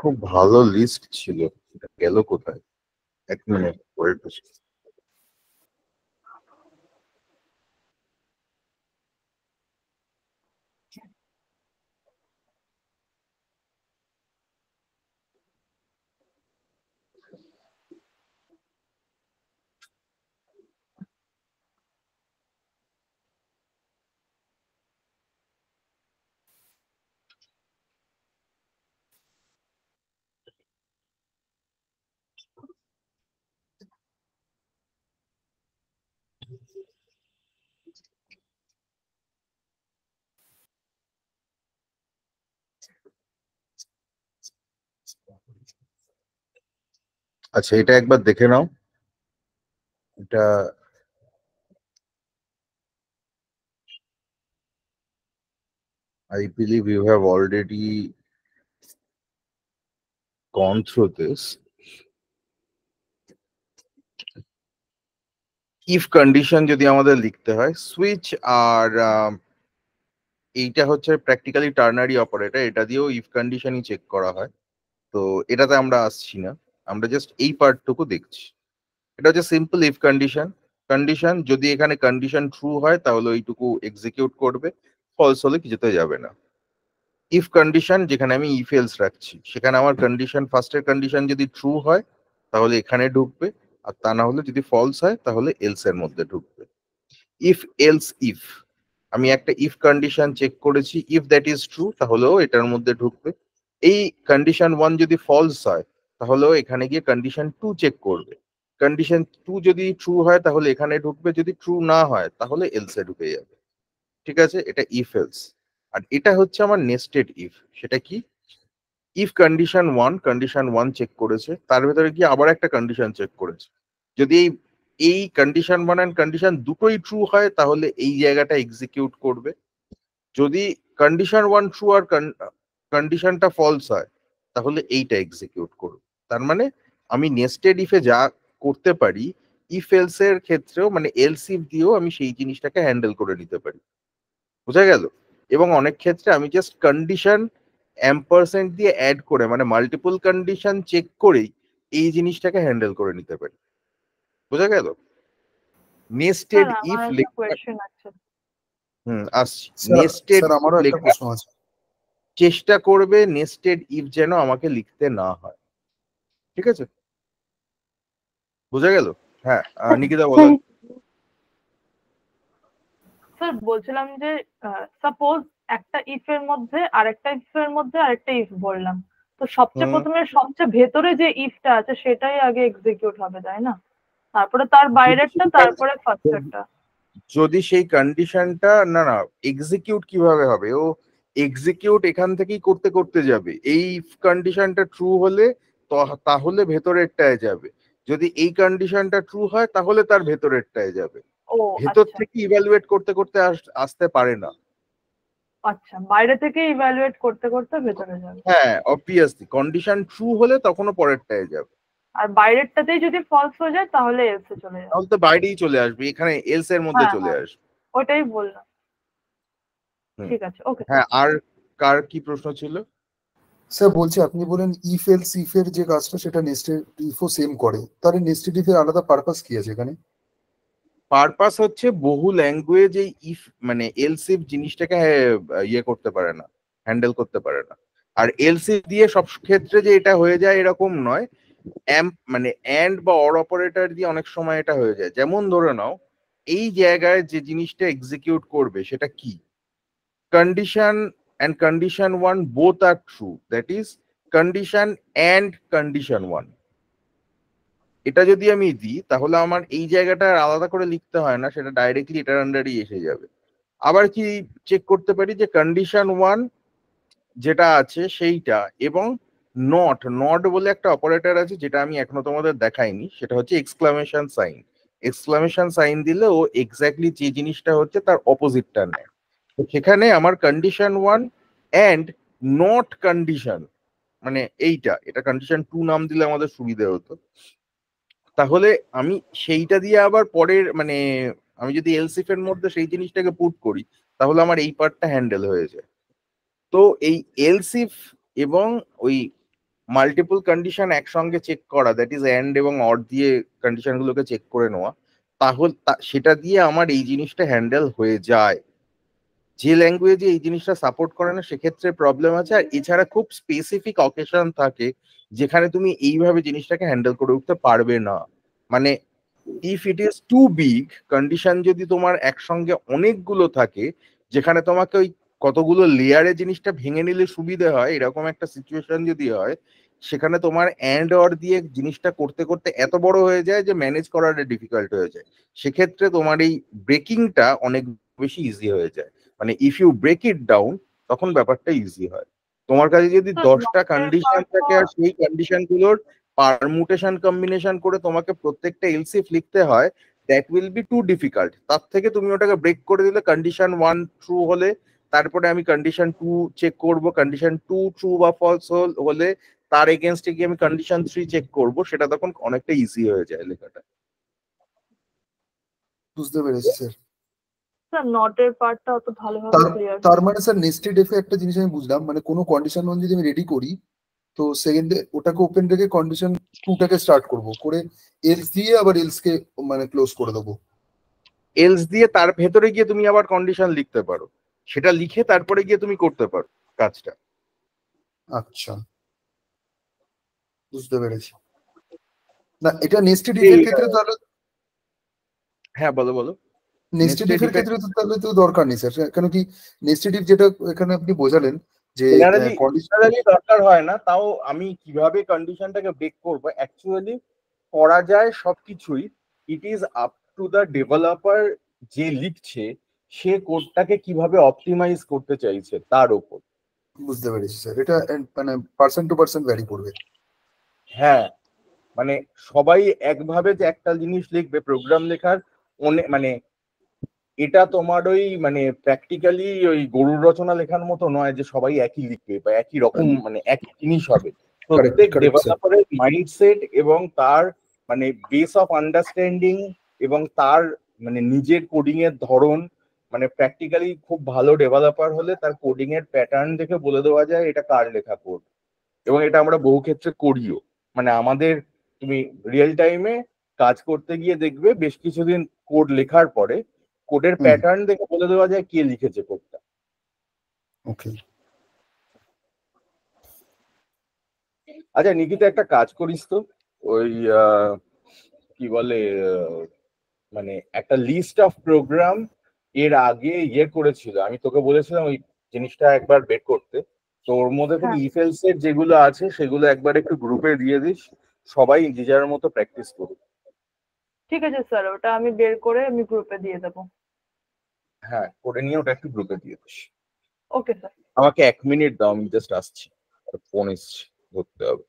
খুব ভালো লিস্ট ছিল, এটা গেল কোথায়? এক মিনিট ওয়েট। আচ্ছা, এটা একবার দেখে নাও। এটা I believe you have already gone through this. If condition যদি আমাদের লিখতে হয়, সুইচ আর এইটা হচ্ছে প্র্যাকটিক্যালি টার্নারি অপারেটর, এটা দিয়েও ইফ কন্ডিশনই চেক করা হয়। তো এটাতে আমরা আসছি না, আমরা জাস্ট এই পার্টটুকু দেখছি। এটা হচ্ছে সিম্পল ইফ কন্ডিশন যদি এখানে কন্ডিশন ট্রু হয় তাহলে ওইটুকু এক্সিকিউট করবে, ফলস হলে কিছুতে যাবে না। ইফ কন্ডিশন যেখানে আমি ইফ এলস রাখছি, সেখানে আমার কন্ডিশন ফার্স্টের কন্ডিশন যদি ট্রু হয় তাহলে এখানে ঢুকবে, আর তা না হলে যদি ফলস হয় তাহলে এলস এর মধ্যে ঢুকবে। ইফ এলস ইফ, আমি একটা ইফ কন্ডিশন চেক করেছি, ইফ দ্যাট ইজ ট্রু তাহলেও এটার মধ্যে ঢুকবে। এই কন্ডিশন 1 যদি ফলস হয় তাহলেও এখানে গিয়ে কন্ডিশন 2 চেক করবে। কন্ডিশন 2 যদি ট্রু হয় তাহলে এখানে ঢুকবে, যদি ট্রু না হয় তাহলে এলস এ ঢুকে যাবে। ঠিক আছে, এটা ইফ এলস। আর এটা হচ্ছে আমার নেস্টেড ইফ। সেটা কি? ইফ কন্ডিশন 1 চেক করেছে, তার ভেতরে গিয়ে আবার একটা কন্ডিশন চেক করেছে। যদি এই কন্ডিশন 1 এন্ড কন্ডিশন দুটোই ট্রু হয় তাহলে এই জায়গাটা এক্সিকিউট করবে। যদি কন্ডিশন 1 ট্রু আর কন্ডিশনটা ফলস হয় তাহলে এইটা এক্সিকিউট করবে। তার মানে আমি নেস্টেড ইফে যা করতে পারি, ইফ এলস এর ক্ষেত্রেও মানে এলস ইফ দিয়েও আমি সেই জিনিসটাকে হ্যান্ডেল করে নিতে পারি। বোঝা গেল? এবং অনেক ক্ষেত্রে আমি জাস্ট কন্ডিশন এম্পারসেন্ট দিয়ে অ্যাড করে মানে মাল্টিপল কন্ডিশন চেক করেই এই জিনিসটাকে হ্যান্ডেল করে নিতে পারি। বোঝা গেল? নেস্টেড স্যার ইফ আমার একটা কোয়েশ্চেন আছে। আসছি। নেস্টেড স্যার আমারও একটা প্রশ্ন আছে। চেষ্টা করবে নেস্টেড ইফ যেন আমাকে লিখতে না হয়। ঠিক আছে, বোঝা গেল? হ্যাঁ, নিকিতা বলো। স্যার বলছিলাম যে সাপোজ একটা ইফ এর মধ্যে আরেকটা ইফ এর মধ্যে আরেকটা ইফ বললাম, তো সবচেয়ে প্রথমে সবচেয়ে ভেতরে যে ইফটা আছে সেটাই আগে এক্সিকিউট হবে, তাই না? তারপরে তার বাইরেরটা, তারপরে ফার্স্টেরটা। যদি সেই কন্ডিশনটা না এক্সিকিউট কিভাবে হবে, ও এক্সিকিউট এখান থেকেই করতে করতে যাবে। এই কন্ডিশনটা ট্রু হলে তাহলে ভেতরেরটায় যাবে, যদি এই কন্ডিশনটা ট্রু হয় তাহলে তার ভেতরেরটায় যাবে। ও ভেতর আচ্ছা থেকে ইভ্যালুয়েট করতে করতে আসতে পারে না। আচ্ছা, বাইরে থেকে ইভ্যালুয়েট করতে করতে ভেতরে যাবে। হ্যাঁ, অবভিয়াসলি কন্ডিশন ট্রু হলে তখনও পরেরটায় যাবে, আর বাইরেরটাতেই যদি ফলস হয়ে যায় তাহলে এলসে চলে যাবে। তাহলে তো বাইরেই চলে আসবে, এখানে এলস এর মধ্যে হ্যাঁ, চলে হ্যাঁ। আসবে। ওটাই বললাম। হুম। ঠিক আছে, ওকে। হ্যাঁ, আর কার কি প্রশ্ন ছিল? স্যার বলছি, আপনি বলেন ইফ এলস ইফ এর যে কাজটা সেটা নেস্টেড ইফও সেম করে, তাহলে নেস্টেড ইফ এর আলাদা পারপাস কি আছে এখানে? পারপাস হচ্ছে বহু ল্যাঙ্গুয়েজ এই ইফ মানে এলস ইফ জিনিসটাকে ইয়ে করতে পারে না, হ্যান্ডেল করতে পারে না। আর এলস ইফ দিয়ে সব ক্ষেত্রে যে এটা হয়ে যায় এরকম নয়, মানে অ্যান্ড বা অর অপারেটর দিয়ে অনেক সময় এটা হয়ে যায়। যেমন ধরে নাও এই জায়গায় যে জিনিসটা এক্সিকিউট করবে সেটা কি, condition and condition 1 both are true, that is condition and condition 1। এটা যদি আমি দিই তাহলে আমার এই জায়গাটা আলাদা করে লিখতে হয় না, সেটা ডাইরেক্টলি এটার আন্ডারই এসে যাবে। আবার কি চেক করতে পারি যে কন্ডিশন 1 যেটা আছে সেইটা এবং নট বলে একটা অপারেটর আছে যেটা আমি এখনো তোমাদের দেখাইনি, সেটা হচ্ছে এক্সক্লামেশন সাইন। এক্সক্লামেশন সাইন দিলে ও এক্স্যাক্টলি যে জিনিসটা হচ্ছে তার অপোজিটটা নেয়। তো সেখানে আমার কন্ডিশন 1 অ্যান্ড নট কন্ডিশন মানে এটা কন্ডিশন 2 নাম দিলে আমাদের সুবিধা হতো। তাহলে আমি সেইটা দিয়ে আবার পরের মানে আমি যদি এলসিফ এর মধ্যে সেই জিনিসটাকে পুট করি, তাহলে আমার এই পার্টটা হ্যান্ডেল হয়ে যায়। তো এই এলসিফ এবং ওই মাল্টিপল কন্ডিশন একসঙ্গে চেক করা, দ্যাট ইজ এন্ড এবং অর দিয়ে কন্ডিশন গুলোকে চেক করে নেওয়া, তাহলে সেটা দিয়ে আমার এই জিনিসটা হ্যান্ডেল হয়ে যায়। যে ল্যাঙ্গুয়েজে এই জিনিসটা সাপোর্ট করে না সেক্ষেত্রে প্রবলেম আছে। আর এছাড়া খুব স্পেসিফিক অকেশন থাকে যেখানে তুমি এইভাবে জিনিসটাকে হ্যান্ডেল করে উঠতে পারবে না। মানে if it is too big condition, যদি তোমার একসঙ্গে অনেকগুলো থাকে যেখানে তোমাকে ওই কতগুলো লেয়ারে জিনিসটা ভেঙে নিলে সুবিধে হয়, এরকম একটা সিচুয়েশন যদি হয়, সেখানে তোমার অ্যান্ড অর দিয়ে জিনিসটা করতে করতে এত বড় হয়ে যায় যে ম্যানেজ করাটা ডিফিকাল্ট হয়ে যায়। সেক্ষেত্রে তোমার এই ব্রেকিংটা অনেক বেশি ইজি হয়ে যায়। মানে if you break it down, তখন ব্যাপারটা ইজি হয়। তোমার কাছে যদি তো 10টা নটের কন্ডিশন থাকে পার্টটা আর সেই কন্ডিশন গুলোর পারমুটেশন কম্বিনেশন করে তোমাকে প্রত্যেকটা এলসিফ লিখতে হয়, that will be too difficult. তার থেকে তুমি ওটাকে ব্রেক করে দিলে, কন্ডিশন 1 ট্রু হলে তারপরে আমি কন্ডিশন 2 চেক করব, কন্ডিশন 2 ট্রু বা ফলস হলে তার এগেনস্টে গিয়ে আমি কন্ডিশন 3 চেক করব, সেটা তখন অনেকটা ইজি হয়ে যায় লেখাটা। বুঝতে পেরেছি স্যার। স্যার নটের পার্টটা অত ভালোভাবে ক্লিয়ার। তার মানে স্যার নেস্টেড এফে একটা জিনিস আমি বুঝলাম, মানে কোনো কন্ডিশন 1 যদি আমি রেডি করি, তো সেকেন্ডে ওটাকে ওপেন রেখে কন্ডিশন 2টাকে স্টার্ট করব, করে এলস দিয়ে আবার এলস কে মানে ক্লোজ করে দেবো। এলস দিয়ে তার ভেতরে গিয়ে তুমি আবার কন্ডিশন লিখতে পারো, সেটা লিখে তারপরে গিয়ে তুমি করতে পারো কাজটা। আচ্ছা, বুঝতে পেরেছি। না, এটা নেস্টেড ইফ এর ক্ষেত্রে তাহলে, হ্যাঁ বলো বলো। নেস্টেড ইফ এর ক্ষেত্রে তো তাহলে তো দরকার নেই স্যার, কেন কি নেস্টেড ইফ যেটা এখানে আপনি বোঝালেন যে জেনারেলি দরকার হয় না, তাও আমি কিভাবে কন্ডিশনটাকে ব্রেক করব অ্যাকচুয়ালি করা যায় সবকিছুই। It is up to the developer, যে লিখছে সে কোডটাকে কিভাবে অপটিমাইজ করতে চাইছে তার উপর। বুঝতে পেরেছি স্যার, এটা মানে পার্সন টু পার্সন ভ্যারি করবে। হ্যাঁ, মানে সবাই একভাবে যে একটা জিনিস লিখবে প্রোগ্রাম লেখার মানে এটা তোমার ওই মানে প্র্যাকটিক্যালি ওই গরুর রচনা লেখার মতো নয় যে সবাই একই লিখবে বা একই রকম মানে একই জিনিস হবে। প্রত্যেক ডেভেলপারের মাইন্ডসেট এবং তার মানে বেস অফ আন্ডারস্ট্যান্ডিং এবং তার মানে নিজের কোডিং এর ধরন, মানে প্র্যাকটিক্যালি খুব ভালো ডেভেলপার হলে তার কোডিং এর প্যাটার্ন দেখে বলে দেওয়া যায় এটা কার লেখা কোড। এবং এটা আমরা বহু ক্ষেত্রে করিও। মানে আমাদের তুমি রিয়েল টাইমে কাজ করতে গিয়ে দেখবে বেশ কিছুদিন কোড লেখার পরে কোডের প্যাটার্ন দেখে বলে দেওয়া যায় কে লিখেছে কোডটা। ওকে। আচ্ছা নিকিতা, একটা কাজ করিস তো, ওই কি বলে মানে একটা লিস্ট অফ প্রোগ্রাম এর আগে ইয়ে করেছিল, আমি তোকে বলেছিলাম ওই জিনিসটা একবার বের করতে। তো ওর মধ্যে থেকে ইফ এলস এর যেগুলো আছে সেগুলো একবার একটু গ্রুপে দিয়ে দিস, সবাই যে যার মতো প্র্যাকটিস করুক। ঠিক আছে স্যার, ওটা আমি বের করে আমি গ্রুপে দিয়ে দেবো। হ্যাঁ, করে নিয়ে ওটা একটু গ্রুপে দিয়ে দিস। Okay sir. আমাকে 1 মিনিট দাও, আমি জাস্ট আসছি, ফোন এসছে, ধরতে হবে।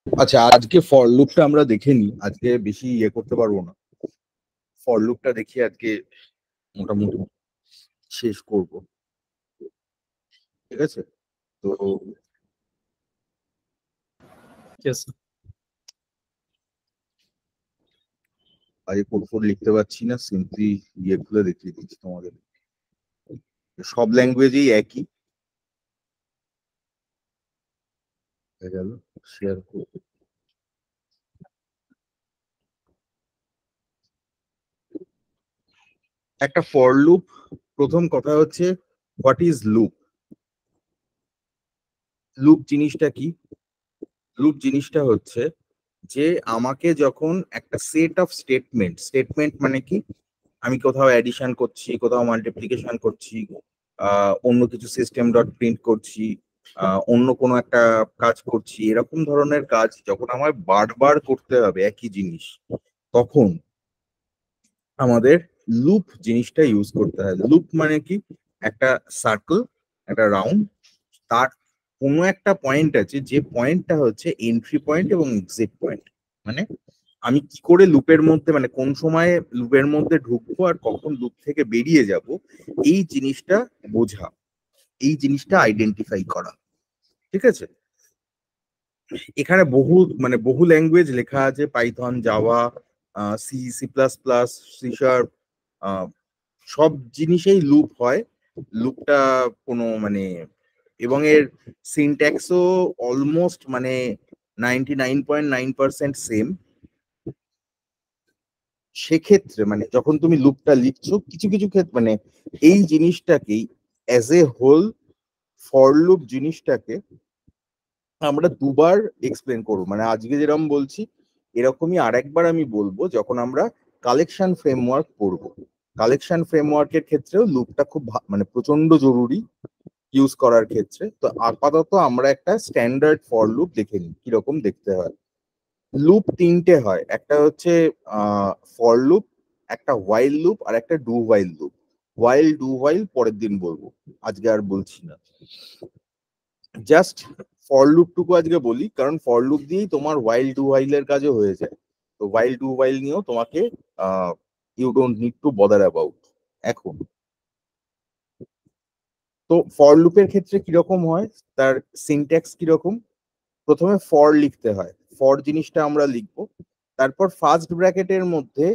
আচ্ছা, আজকে ফর লুপটা আমরা দেখে নিই, আজকে বেশি ইয়ে করতে পারবো না। ফর লুপটা দেখি আজকে মোটামুটি শেষ করব। ঠিক আছে? তো Yes. আজ কোড ফোড লিখতে পারছি না, সিম্পলি ইয়ে খুলে দেখিয়ে দিচ্ছি তোমাদের। সব ল্যাঙ্গুয়েজেই একই। হয়ে গেল, শেয়ার করব। একটা ফর লুপ, প্রথম কথা হচ্ছে হোয়াট ইজ লুপ। লুপ জিনিসটা কি? লুপ জিনিসটা হচ্ছে যে আমাকে যখন একটা সেট অফ স্টেটমেন্ট, স্টেটমেন্ট মানে কি, আমি কোথাও অ্যাডিশন করছি, কোথাও মাল্টিপ্লিকেশন করছি, অন্য কিছু সিস্টেম ডট প্রিন্ট করছি, অন্য কোনো একটা কাজ করছি, এরকম ধরনের কাজ যখন আমার বারবার করতে হবে একই জিনিস, তখন আমাদের লুপ জিনিসটা ইউজ করতে হয়। লুপ মানে কি, একটা সার্কেল, একটা রাউন্ড, তার কোনো একটা পয়েন্ট আছে, যে পয়েন্টটা হচ্ছে এন্ট্রি পয়েন্ট এবং এক্সিট পয়েন্ট। মানে আমি কি করে লুপের মধ্যে, মানে কোন সময় লুপের মধ্যে ঢুকবো আর কখন লুপ থেকে বেরিয়ে যাব, এই জিনিসটা বোঝা, এই জিনিসটা আইডেন্টিফাই করা। ঠিক আছে? এখানে বহু ল্যাঙ্গুয়েজ লেখা আছে, Python, Java, C, C plus plus, C sharp, সব জিনিসেই লুপ হয়। লুপটা কোনো মানে, এবং এর সিনট্যাক্সও অলমোস্ট মানে 99.9% সেম। সেক্ষেত্রে মানে যখন তুমি লুপটা লিখছো, কিছু কিছু ক্ষেত্রে মানে এই জিনিসটাকেই as a whole for loop জিনিসটাকে আমরা দুবার এক্সপ্লেন করবো। মানে আজকে যেরকম বলছি এরকমই আরেকবার আমি বলবো যখন আমরা কালেকশন ফ্রেমওয়ার্ক পড়বো। কালেকশন ফ্রেমওয়ার্কের ক্ষেত্রেও লুপটা খুব মানে প্রচন্ড জরুরি ইউজ করার ক্ষেত্রে। তো আপাতত আমরা একটা স্ট্যান্ডার্ড ফর লুপ দেখে নিই কিরকম দেখতে হয়। লুপ তিনটে হয়, একটা হচ্ছে ফর লুপ, একটা হোয়াইল লুপ, আর একটা do while loop. While do while পরের দিন বলবো, আজকে আর বলছি না। জাস্ট ফর লুপটুকু আজকে বলি, কারণ ফর লুপ দিয়েই তোমার হোয়াইল ডু হোয়াইলের কাজও হয়ে যায়। তো হোয়াইল ডু হোয়াইল নিয়েও তোমাকে you don't need to bother about এখন। তো ফর লুপের ক্ষেত্রে কিরকম হয়, তার সিনট্যাক্স কিরকম, প্রথমে ফর লিখতে হয়। ফর জিনিসটা আমরা লিখবো, তারপর ফার্স্ট ব্র্যাকেটের মধ্যে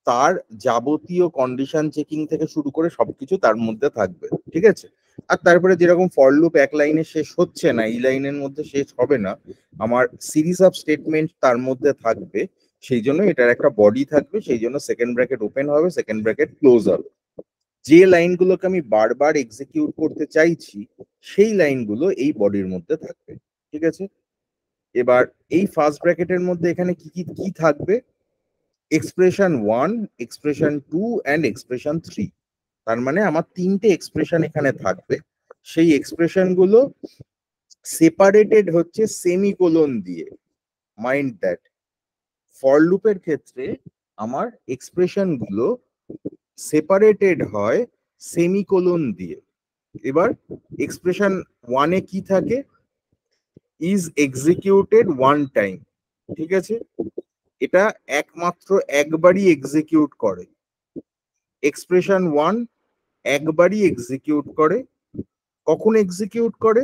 তার যাবতীয় কন্ডিশন চেকিং থেকে শুরু করে সবকিছু তার মধ্যে থাকবে। ঠিক আছে? আর তারপরে যেরকম ফর লুপ এক লাইনে শেষ হচ্ছে না, এই লাইনের মধ্যে শেষ হবে না, আমার সিরিজ অফ স্টেটমেন্ট তার মধ্যে থাকবে, সেই জন্য এটার একটা বডি থাকবে, সেই জন্য সেকেন্ড ব্র্যাকেট ওপেন হবে, সেকেন্ড ব্র্যাকেট ক্লোজ হবে। যে লাইনগুলোকে আমি বারবার এক্সিকিউট করতে চাইছি সেই লাইনগুলো এই বডির মধ্যে থাকবে। ঠিক আছে? এবার এই ফার্স্ট ব্র্যাকেটের মধ্যে এখানে কি কি কি থাকবে, এক্সপ্রেশন 1, এক্সপ্রেশন 2 অ্যান্ড এক্সপ্রেশন 3। তার মানে আমার তিনটে এক্সপ্রেশন এখানে থাকবে। সেই এক্সপ্রেশন গুলো সেপারেটেড হচ্ছে সেমিকোলন দিয়ে। মাইন্ড দ্যাট ফর লুপের ক্ষেত্রে আমার এক্সপ্রেশন গুলো সেপারেটেড হয় সেমিকোলন দিয়ে। এবার এক্সপ্রেশন 1 এ কি থাকে, ইজ এক্সিকিউটেড ওয়ান টাইম। ঠিক আছে? এটা একমাত্র একবারই এক্সিকিউট করে। এক্সপ্রেশন 1 একবারই এক্সিকিউট করে। কখন এক্সিকিউট করে,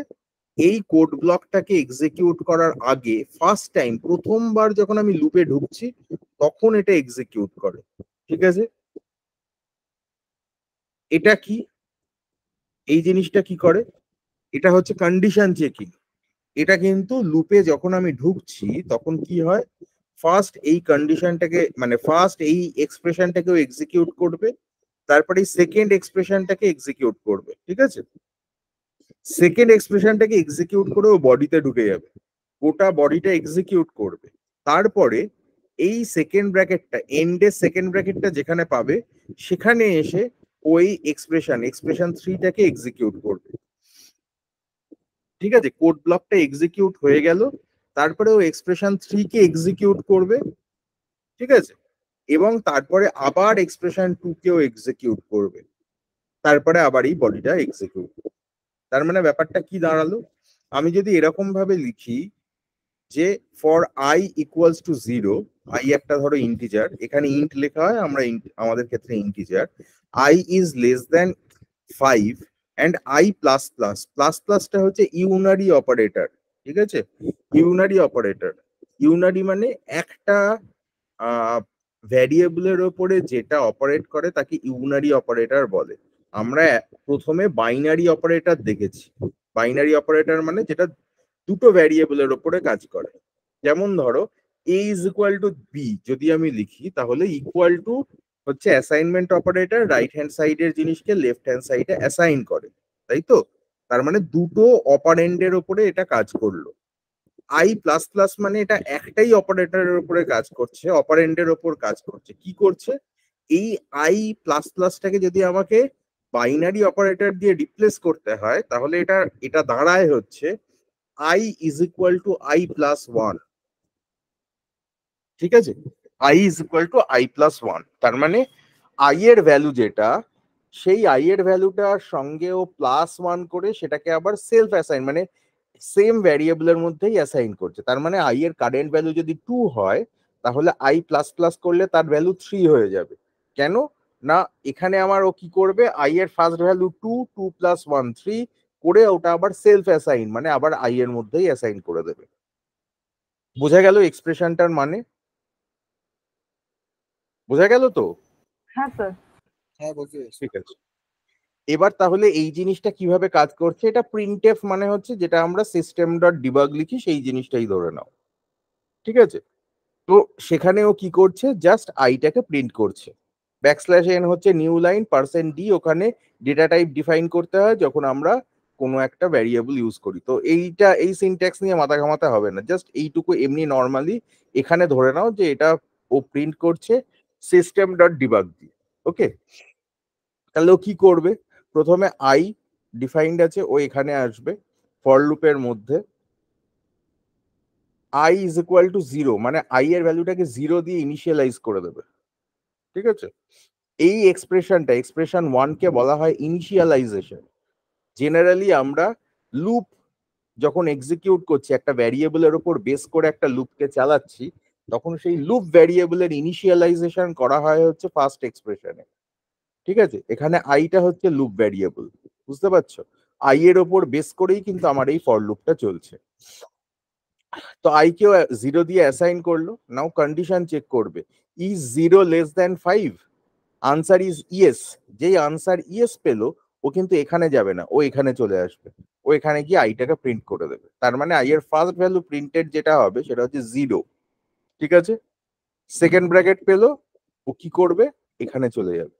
এই কোড ব্লকটাকে এক্সিকিউট করার আগে ফার্স্ট টাইম, প্রথমবার যখন আমি লুপে ঢুকছি তখন এটা এক্সিকিউট করে। ঠিক আছে? এটা কি, এই জিনিসটা কি করে, এটা হচ্ছে কন্ডিশন চেকিং। এটা কিন্তু লুপে যখন আমি ঢুকছি তখন কি হয়, ফার্স্ট এই কন্ডিশনটাকে মানে ফার্স্ট এই এক্সপ্রেশনটাকেও এক্সিকিউট করবে, তারপরে সেকেন্ড এক্সপ্রেশনটাকে এক্সিকিউট করবে। ঠিক আছে? সেকেন্ড এক্সপ্রেশনটাকে এক্সিকিউট করে ও বডিতে ঢুকে যাবে, গোটা বডিটা এক্সিকিউট করবে। তারপরে এই সেকেন্ড ব্র্যাকেটটা, এন্ডের সেকেন্ড ব্র্যাকেটটা যেখানে পাবে সেখানে এসে ওই এক্সপ্রেশন 3টাকে এক্সিকিউট করবে। ঠিক আছে? কোড ব্লকটা এক্সিকিউট হয়ে গেল, তারপরে ও এক্সপ্রেশন 3 কে এক্সিকিউট করবে। ঠিক আছে? এবং তারপরে আবার এক্সপ্রেশন 2 কেও এক্সিকিউট করবে, তারপরে আবার এই বডিটা এক্সিকিউট। তার মানে ব্যাপারটা কি দাঁড়ালো, আমি যদি এরকম ভাবে লিখি যে for i equals to 0, i একটা ধরো ইন্টিজার, এখানে ইন্ট লেখা হয়, আমরা আমাদের ক্ষেত্রে integer, i is less than 5, and I plus plus, plus প্লাসটা হচ্ছে ইউনারি অপারেটর, ঠিক আছে? ইউনারি অপারেটর, ইউনারি মানে একটা ভ্যারিয়েবলের ওপরে যেটা অপারেট করে তাকে ইউনারি অপারেটর বলে। আমরা প্রথমে বাইনারি অপারেটর দেখেছি। বাইনারি অপারেটর মানে যেটা দুটো ভ্যারিয়েবলের ওপরে কাজ করে। যেমন ধরো a is equal to B যদি আমি লিখি, তাহলে ইকুয়াল টু হচ্ছে অ্যাসাইনমেন্ট অপারেটর, রাইট হ্যান্ড সাইডের জিনিসকে লেফট হ্যান্ড সাইডে অ্যাসাইন করে, তাই তো? তার মানে দুটো অপারেন্ডের ওপরে এটা কাজ করলো। আই প্লাস প্লাস মানে এটা একটাই অপারেটরের উপরে কাজ করছে, অপারেন্ডের ওপর কাজ করছে। কি করছে? এই আই প্লাস প্লাসটাকে যদি আমাকে বাইনারি অপারেটর দিয়ে রিপ্লেস করতে হয়, তাহলে এটা দাঁড়ায় হচ্ছে I is equal two I plus one, ঠিক আছে? I is equal two I plus one, তার মানে আই এর ভ্যালু যেটা, সেই আই এর ভ্যালুটার সঙ্গে ও প্লাস ওয়ান করে সেটাকে আবার সেলফ অ্যাসাইন মানে সেম ভ্যারিয়েবলের মধ্যেই অ্যাসাইন করছে। তার মানে আই এর কারেন্ট ভ্যালু যদি 2 হয়, তাহলে আই প্লাস প্লাস করলে তার ভ্যালু 3 হয়ে যাবে। কেন না, এখানে আমার ও কি করবে, আই এর ফার্স্ট ভ্যালু 2, 2 প্লাস 1 3 করে ওটা আবার সেলফ অ্যাসাইন মানে আবার আই এর মধ্যেই অ্যাসাইন করে দেবে। বোঝা গেল এক্সপ্রেশনটার মানে? বোঝা গেল তো? হ্যাঁ স্যার। হ্যাঁ বুঝতে পেরেছি। ঠিক আছে। এবার তাহলে এই জিনিসটা কিভাবে কাজ করছে, এটা প্রিন্টএফ মানে হচ্ছে যেটা আমরা সিস্টেম ডট ডিবাগ লিখি সেই জিনিসটাই ধরে নাও, ঠিক আছে? তো সেখানেও কি করছে, জাস্ট আইটাকে প্রিন্ট করছে। ব্যাকস্ল্যাশ এন হচ্ছে নিউ লাইন, পার্সেন্ট ডি ওখানে ডেটা টাইপ ডিফাইন করতে হয় যখন আমরা কোনো একটা ভ্যারিয়েবল ইউজ করি। তো এই সিনট্যাক্স নিয়ে মাথা ঘামাতে হবে না, জাস্ট এইটুকু এমনি নর্মালি এখানে ধরে নাও যে এটা ও প্রিন্ট করছে সিস্টেম ডট ডিবাগ দিয়ে। ওকে, তাহলে ও কি করবে, প্রথমে আই ডিফাইন্ড আছে, ও এখানে আসবে ফর লুপের মধ্যে আই ইজ ইকুয়াল টু 0 মানে আই এর ভ্যালুটাকে 0 দিয়ে ইনিশিয়ালাইজ করে দেবে, ঠিক আছে? এই এক্সপ্রেশন 1 কে বলা হয় ইনিশিয়ালাইজেশন। জেনারেলি আমরা লুপ যখন এক্সিকিউট করছি, একটা ভ্যারিয়েবলের উপর বেস করে একটা লুপকে চালাচ্ছি, তখন সেই লুপ ভ্যারিয়েবলের ইনিশিয়ালাইজেশন করা হয় হচ্ছে ফার্স্ট এক্সপ্রেশনে, ঠিক আছে? এখানে আইটা হচ্ছে লুপ ভ্যারিয়েবল, বুঝতে পারছো? আই এর ওপর বেস করেই কিন্তু আমার এই ফর লুপটা চলছে। তো আই কেও 0 দিয়ে অ্যাসাইন করলো। নাও কন্ডিশন চেক করবে, is 0 less than 5, answer is yes. যেই আনসার ইয়েস পেলো, ও কিন্তু এখানে যাবে না, ও এখানে চলে আসবে, ও এখানে গিয়ে আইটাকে প্রিন্ট করে দেবে। তার মানে আই এর ফার্স্ট ভ্যালু প্রিন্টেড যেটা হবে সেটা হচ্ছে 0, ঠিক আছে? সেকেন্ড ব্র্যাকেট পেলো, ও কি করবে, এখানে চলে যাবে,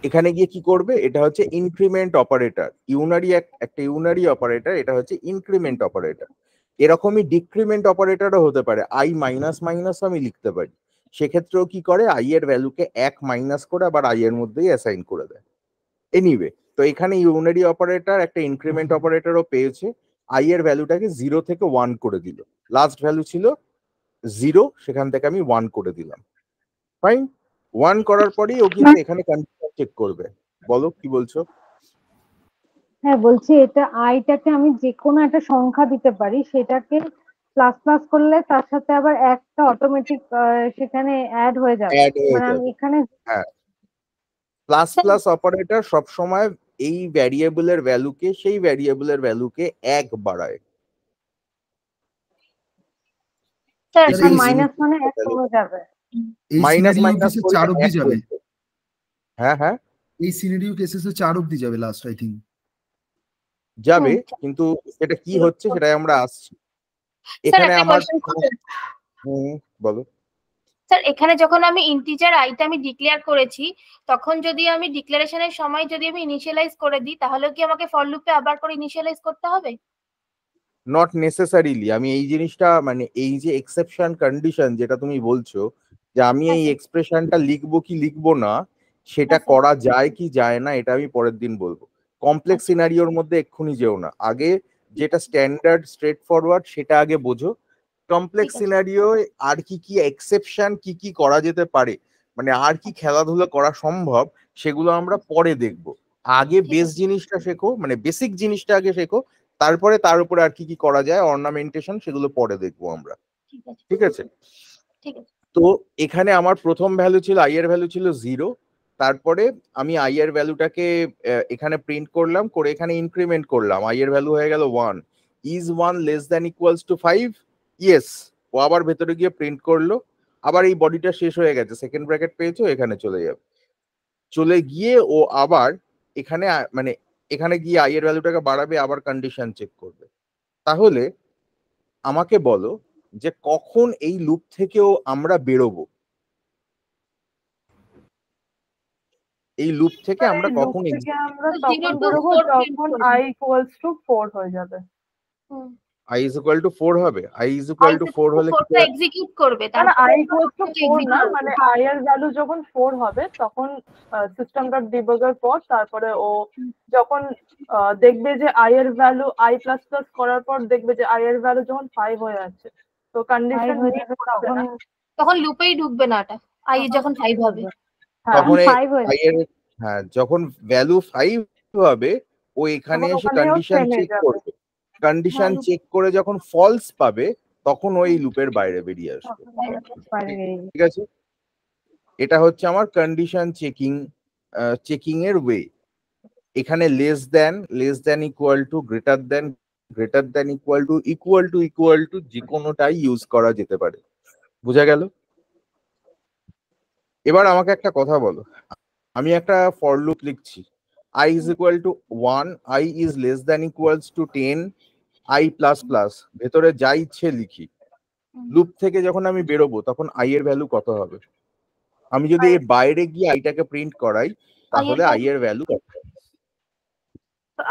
এখানে গিয়ে কি করবে, এটা হচ্ছে ইনক্রিমেন্ট অপারেটর। ইউনারি একটা ইউনারি অপারেটর, এটা হচ্ছে ইনক্রিমেন্ট অপারেটর। এরকমই ডিক্রিমেন্ট অপারেটরও হতে পারে, আই মাইনাস মাইনাস আমি লিখতে পারি। সেক্ষেত্রেও কি করে, আই এর ভ্যালুকে 1 মাইনাস করে আবার আই এর মধ্যেই অ্যাসাইন করে দেয়। এনিওয়ে, তো এখানে ইউনারি অপারেটর একটা ইনক্রিমেন্ট অপারেটরও পেয়েছে, আই এর ভ্যালুটাকে 0 থেকে 1 করে দিল। লাস্ট ভ্যালু ছিল 0, সেখান থেকে আমি 1 করে দিলাম। ফাইন, 1 করার পরেই ও কিন্তু এখানে কন্ডিশন চেক করবে। বলো কি বলছো? হ্যাঁ বলছি, এটা আইটাকে আমি যে কোনো একটা সংখ্যা দিতে পারি, সেটাকে প্লাস প্লাস করলে তার সাথে আবার একটা অটোমেটিক সেখানে অ্যাড হয়ে যাবে। অ্যাড হয়ে মানে আমি যাবে, এখানে হ্যাঁ। প্লাস প্লাস অপারেটর সবসময় এই ভ্যারিয়েবলের ভ্যালুকে, সেই ভ্যারিয়েবলের ভ্যালুকে 1 বাড়ায়। স্যার স্যার, এই মাইনাস মানে 1 কমে যাবে। এই মাইনাস সিনারিও মাইনাস কেসে করলে 4 অব্দি 1 যাবে। হয়ে যায়। হ্যাঁ হ্যাঁ এই সিনারিও কেসে 4 অব্দি যাবে লাস্ট, আই থিঙ্ক। যাবে, কিন্তু এটা কি হচ্ছে সেটাই আমরা আসছি। স্যার এখানে একটা আমার কোশ্চেন করুন। বলো। স্যার এখানে যখন আমি ইন্টিজার আইটা আমি ডিক্লেয়ার করেছি, তখন যদি আমি ডিক্লারেশনের সময় যদি আমি ইনিশিয়ালাইজ করে দিই, তাহলে কি আমাকে ফর লুপে আবার করে ইনিশিয়ালাইজ করতে হবে? Not necessarily. আমি এই জিনিসটা মানে এই যে এক্সেপশন কন্ডিশন যেটা তুমি বলছো, যে আমি এই এক্সপ্রেশনটা লিখবো কি লিখবো না, সেটা হ্যাঁ, স্যার। করা যায় কি যায় না এটা আমি পরের দিন বলবো। কমপ্লেক্স সিনারিওর মধ্যে এক্ষুনি যেও না, আগে যেটা স্ট্যান্ডার্ড স্ট্রেট ফরওয়ার্ড সেটা আগে বোঝো। কমপ্লেক্স ঠিক আছে। সিনারিও আর কি কি এক্সেপশন কি কি করা যেতে পারে, মানে আর কি খেলাধুলা করা সম্ভব, সেগুলো আমরা পরে দেখব। আগে ঠিক বেস আছে। জিনিসটা শেখো, মানে বেসিক জিনিসটা আগে শেখো, তারপরে তার উপরে আর কি কি করা যায় অর্নামেন্টেশন সেগুলো পরে দেখবো আমরা, ঠিক আছে। ঠিক আছে? ঠিক আছে। তো এখানে আমার প্রথম ভ্যালু ছিল, আই এর ভ্যালু ছিল 0, তারপরে আমি আই এর ভ্যালুটাকে এখানে প্রিন্ট করলাম, করে এখানে ইনক্রিমেন্ট করলাম, আই এর ভ্যালু হয়ে গেল 1, is 1 less than equals to 5, yes. ও আবার ভেতরে গিয়ে প্রিন্ট করলো, আবার এই বডিটা শেষ হয়ে গেছে, সেকেন্ড ব্র্যাকেট পেয়েছো, এখানে চলে যাবে, চলে গিয়ে ও আবার এখানে মানে এখানে গিয়ে আই এর ভ্যালুটাকে বাড়াবে, আবার কন্ডিশন চেক করবে। তাহলে আমাকে বলো যে কখন এই লুপ থেকেও আমরা বেরোবো, এই লুপ থেকে মানে আমরা এই কখন loop থেকে আমরা Zero তখন to বেরোবো 4 print যখন করবে। i equals to 4 হয়ে যাবে। i is equal to 4 হবে, i is equal to 4 হলে কি ফোরটা এক্সিকিউট করবে, মানে তারপরে i equals to 4 না, মানে i এর ভ্যালু যখন 4 হবে তখন সিস্টেম ডট ডিবাগার পর তারপরে ও যখন দেখবে যে i এর ভ্যালু i প্লাস প্লাস করার পর দেখবে যে i এর ভ্যালু যখন 5 হয়ে যাচ্ছে, তো কন্ডিশন তখন লুপেই ঢুকবে না, ওটা আই যখন 5 হবে। তখন five হয়ে i এর, হ্যাঁ, যখন ভ্যালু 5 হবে ও এখানে তখন এসে ওখানেও কন্ডিশন থেমে চেক যাবে। করবে, কন্ডিশন চেক করে যখন ফলস পাবে তখন ওই লুপের বাইরে বেরিয়ে আসবে। ঠিক আছে, এটা হচ্ছে আমার কন্ডিশন চেকিং এর ওয়ে। এখানে less than equal to, greater than equal to যে কোনোটাই ইউজ করা যেতে পারে। বুঝা গেল? এবার আমাকে একটা কথা বলো, আমি একটা ফর লুপ লিখছি, i is equal to 1, i is less than equals to 10, i plus plus, ভেতরে যা ইচ্ছে লিখি, লুপ থেকে যখন আমি বেরোবো তখন i এর ভ্যালু কত হবে? আমি যদি এর বাইরে গিয়ে আইটাকে প্রিন্ট করাই তাহলে i এর ভ্যালু কত?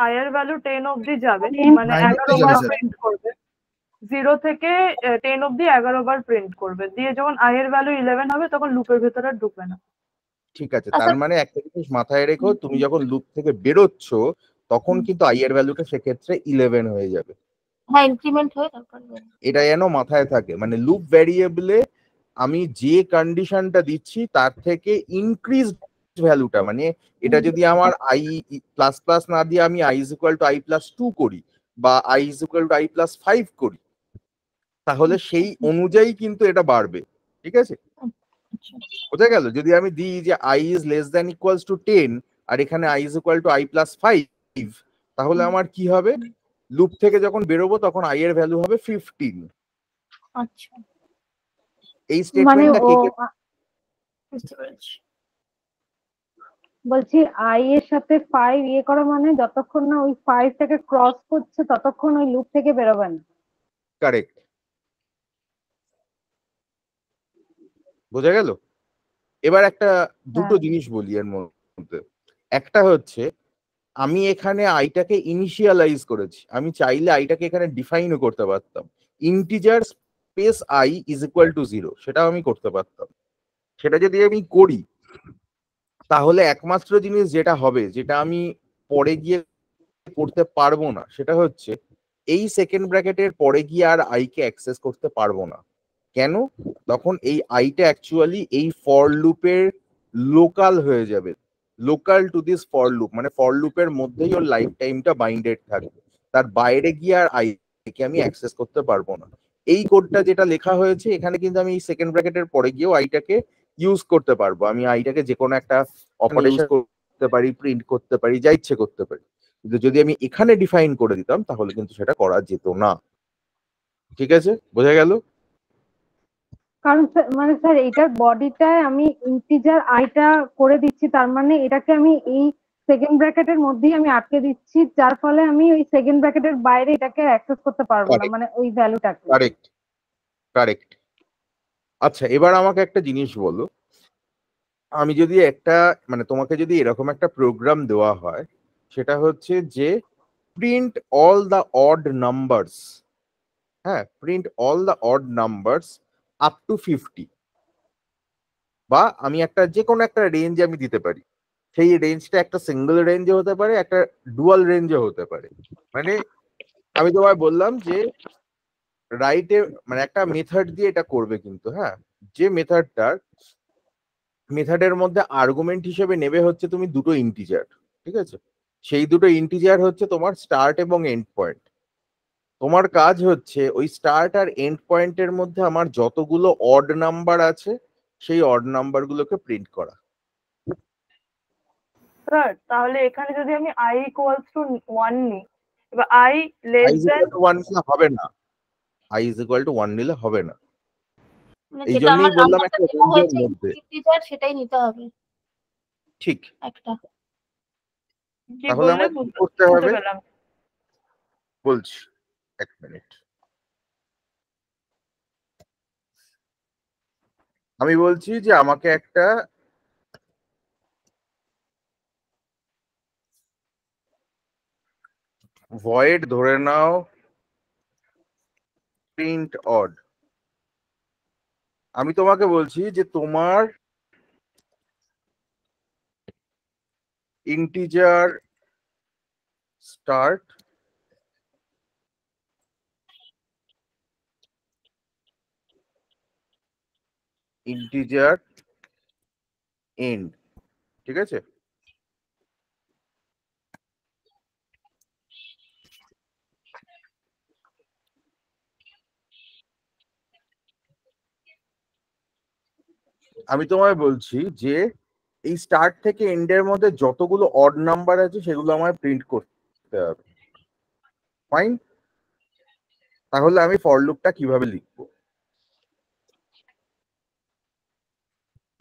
i এর ভ্যালু 10 অবধি যাবে, মানে 9 11 অবধি বার যাবে, প্রিন্ট করবে, 0 থেকে 10 অবধি 11 বার প্রিন্ট করবে, দিয়ে যখন i এর ভ্যালু 11 হবে তখন লুপের ভেতরে আর ঢুকবে না। ঠিক আছে, তার মানে একটা জিনিস মাথায় রেখো, তুমি যখন লুপ থেকে বেরোচ্ছ তখন কিন্তু i এর ভ্যালুটা সেক্ষেত্রে 11 হয়ে যাবে। হ্যাঁ, ইনক্রিমেন্ট হয়ে তারপর এটা যেন মাথায় থাকে, মানে লুপ ভ্যারিয়েবলে আমি যে কন্ডিশনটা দিচ্ছি তার থেকে ইনক্রিজ ভ্যালুটা, মানে এটা যদি আমার i প্লাস প্লাস না দিয়ে আমি i is equal to i plus 2 করি বা i is equal to i plus 5 করি, তাহলে সেই অনুযায়ী কিন্তু এটা বাড়বে। ঠিক আছে, বোঝা গেল? যদি আমি দিই যে i is less than equals to 10 আর এখানে i is equal to i plus 5, তাহলে আমার কি হবে? লুপ থেকে যখন বেরোবো তখন i এর ভ্যালু হবে 15। আচ্ছা, এই মানে স্টেটমেন্টটা ও কে বুঝতে পেরেছি। বলছি আই এর সাথে 5 ইয়ে করা মানে যতক্ষণ না ওই 5 টাকে ক্রস করছে ততক্ষণ ওই লুপ থেকে বেরোবে না। কারেক্ট, বোঝা গেল? এবার একটা দুটো জিনিস বলি এর মধ্যে, একটা হচ্ছে আমি এখানে আইটাকে ইনিশিয়ালাইজ করেছি, আমি চাইলে আইটাকে এখানে ডিফাইনও করতে পারতাম, integer space I is equal to 0, সেটাও আমি করতে পারতাম। সেটা যদি আমি করি তাহলে একমাত্র জিনিস যেটা হবে, যেটা আমি পরে গিয়ে করতে পারবো না, সেটা হচ্ছে এই সেকেন্ড ব্র্যাকেটের পরে গিয়ে আর আই কে অ্যাক্সেস করতে পারবো না। কেন? তখন এই আইটা অ্যাকচুয়ালি এই ফর লুপের লোকাল হয়ে যাবে, local to this for loop, মানে ফর লুপের মধ্যেই ওর লাইফ টাইমটা বাইন্ডেড থাকবে, তার বাইরে গিয়ে আর আই কে আমি অ্যাক্সেস করতে পারবো না। এই কোডটা যেটা লেখা হয়েছে এখানে কিন্তু আমি সেকেন্ড ব্র্যাকেটের পরে গিয়েও আইটাকে ইউজ করতে পারবো, আমি আইটাকে যে কোনো একটা অপারেশন করতে পারি, প্রিন্ট করতে পারি, যা ইচ্ছে করতে পারি। কিন্তু যদি আমি এখানে ডিফাইন করে দিতাম তাহলে কিন্তু সেটা করা যেত না। ঠিক আছে, বোঝা গেল? কারণ মানে স্যার এটার বডিটায় আমি ইন্টিজার আইটা করে দিচ্ছি, তার মানে এটাকে আমি এই সেকেন্ড ব্র্যাকেটের মধ্যেই আমি আটকে দিচ্ছি, যার ফলে আমি ওই সেকেন্ড ব্র্যাকেটের বাইরে এটাকে অ্যাক্সেস করতে পারবো না, মানে ওই ভ্যালুটাকে। কারেক্ট। আচ্ছা, এবার আমাকে একটা জিনিস বলো, আমি যদি একটা মানে তোমাকে যদি এরকম একটা প্রোগ্রাম দেওয়া হয়, সেটা হচ্ছে যে print all the odd numbers, হ্যাঁ, print all the odd numbers up to 50, বা আমি একটা যে কোনো একটা রেঞ্জ আমি দিতে পারি, সেই রেঞ্জটা একটা সিঙ্গেল রেঞ্জে হতে পারে, একটা ডুয়াল রেঞ্জে হতে পারে। মানে আমি তোমায় বললাম যে রাইটে মানে একটা মেথড দিয়ে এটা করবে, কিন্তু হ্যাঁ, যে মেথডের মধ্যে আর্গুমেন্ট হিসেবে নেবে হচ্ছে তুমি দুটো ইন্টিজার, ঠিক আছে? সেই দুটো ইন্টিজার হচ্ছে তোমার স্টার্ট এবং এন্ড পয়েন্ট। তোমার কাজ হচ্ছে ওই স্টার্ট আর এন্ড পয়েন্টের মধ্যে আমার যতগুলো অড নাম্বার আছে সেই অড নাম্বার গুলোকে প্রিন্ট করা। স্যার তাহলে এখানে যদি আমি i ইকুয়ালস টু 1 নিই, এবার i i less is then equal to 1 নিলে হবে না, i is equal to 1 নিলে হবে না। মানে এই যেটা জন্যই আমার বললাম নাম্বারটা একটা দেওয়া রেঞ্জের হয়েছে মধ্যে। ইন্টিজার সেটাই নিতে হবে ঠিক, একটা। কি তাহলে বললে আমার কি বুঝতে করতে হবে পেলাম। বলছি, এক মিনিট। আমি বলছি যে আমাকে একটা ভয়েড ধরে নাও প্রিন্ট অড। আমি তোমাকে বলছি যে তোমার ইন্টিজার স্টার্ট ইন্টিজার এন্ড, ঠিক আছে? আমি তোমায় বলছি যে এই স্টার্ট থেকে এন্ডের মধ্যে যতগুলো অড নাম্বার আছে সেগুলো আমায় প্রিন্ট করতে হবে। ফাইন, তাহলে আমি ফর লুপটা কিভাবে লিখবো?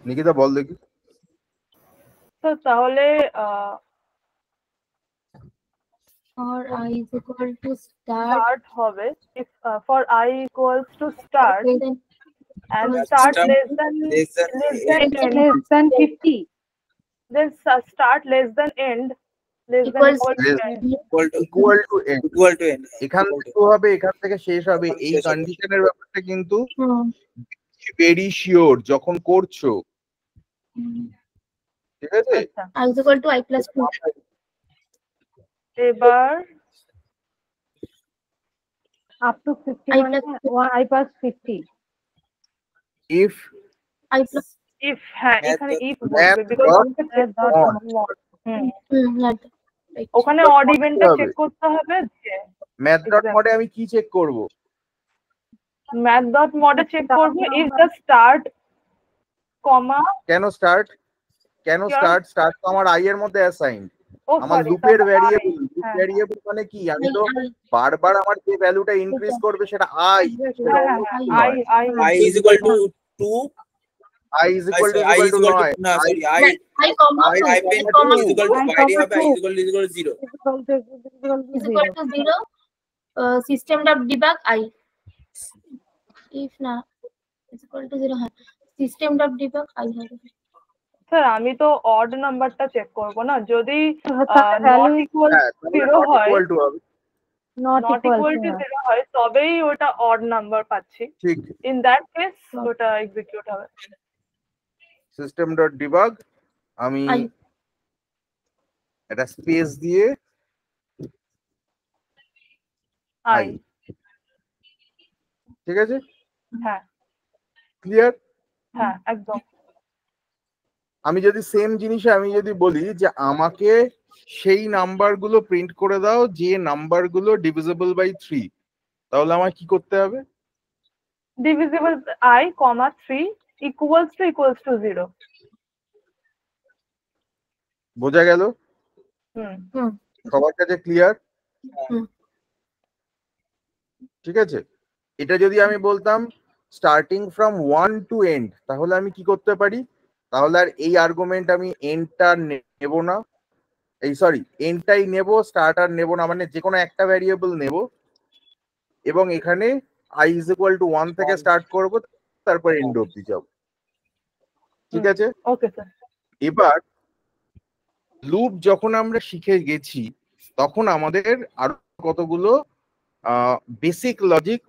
নিকিতা বল দেখি। তো তাহলে or I is equal to start start হবে if for i equals to start then and Start start less than less than 10, less than 50 then start less than end less than equals equal to Less- end. equal to equal to end, equal to n এখান থেকে হবে, এখান থেকে শেষ হবে। এখান এই শেষ হবে। কন্ডিশনের ব্যাপারটা কিন্তু hmm, ভেরি শিওর যখন করছো, ঠিক আছে? আচ্ছা I is equal to I plus 2 এবার up to 50 I মানে plus I pass 50 if I plus if হ্যাঁ Math এখানে if math বসবে because dot আমাকে check dot করতে হবে। not right. ওখানে Dot odd করতে ইভেন্টটা হবে। চেক করতে হবে যে ম্যাথ ডট Exactly. মডে আমি কি চেক করব? math dot mode চেক করব if the start comma কেন স্টার্ট? কেন Sure. স্টার্ট? স্টার্ট তো আমার আই এর মধ্যে অ্যাসাইন। ও আমার সরি লুপের ভ্যারিয়েবল, লুপ হ্যাঁ। ভ্যারিয়েবল মানে কি? আমি তো I বারবার আমার যে ভ্যালুটা ইনক্রিজ করবে সেটা আই, সেটা অন্য কিছু i নয়। I is equal to 2 I is equal two I is equal to নয়, না I sorry I comma I 2 I I print comma 2 is equal to I বাইরে comma হবে I 2 is equal to 0 is equal to 0 system dot debug I if না is equal to 0 হ্যাঁ system dot debug I হবে। Sir আমি তো odd নাম্বারটা check করব না, যদি তার নট value ইকুয়াল হ্যাঁ, 0 হয় ইকুয়াল টু হবে। not not equal equal to to 0 হয় তবেই ওটা অড নাম্বার পাচ্ছি। ঠিক, ইন দ্যাট কেস ওটা এক্সিকিউট হবে। সিস্টেম ডট ডিবাগ আমি I একটা স্পেস দিয়ে আই আই, ঠিক আছে? হ্যাঁ ক্লিয়ার? হ্যাঁ একদম। আমি যদি সেম জিনিসে আমি যদি বলি যে আমাকে সেই নাম্বারগুলো প্রিন্ট করে দাও যে নাম্বারগুলো ডিভিজিবল বাই 3, তাহলে আমার কি করতে হবে? Divisible I, 3 equals to 0। বোঝা গেল? হুম সবার কাছে ক্লিয়ার? হুম। ঠিক আছে, এটা যদি আমি বলতাম স্টার্টিং ফ্রম 1 টু এন্ড, তাহলে আমি কি করতে পারি? তাহলে আর এই আর্গুমেন্ট আমি এন্ডটা নেব না, এই সরি এন্ডটাই নেব, স্টার্ট আর নেব না, মানে যে কোনো একটা ভ্যারিয়েবল নেব এবং এখানে i ইজ ইকুয়াল টু 1 থেকে স্টার্ট করব, তারপর এন্ড অবধি যাব। ঠিক আছে? Okay sir. এবার লুপ যখন আমরা শিখে গেছি তখন আমাদের আরো কতগুলো basic logic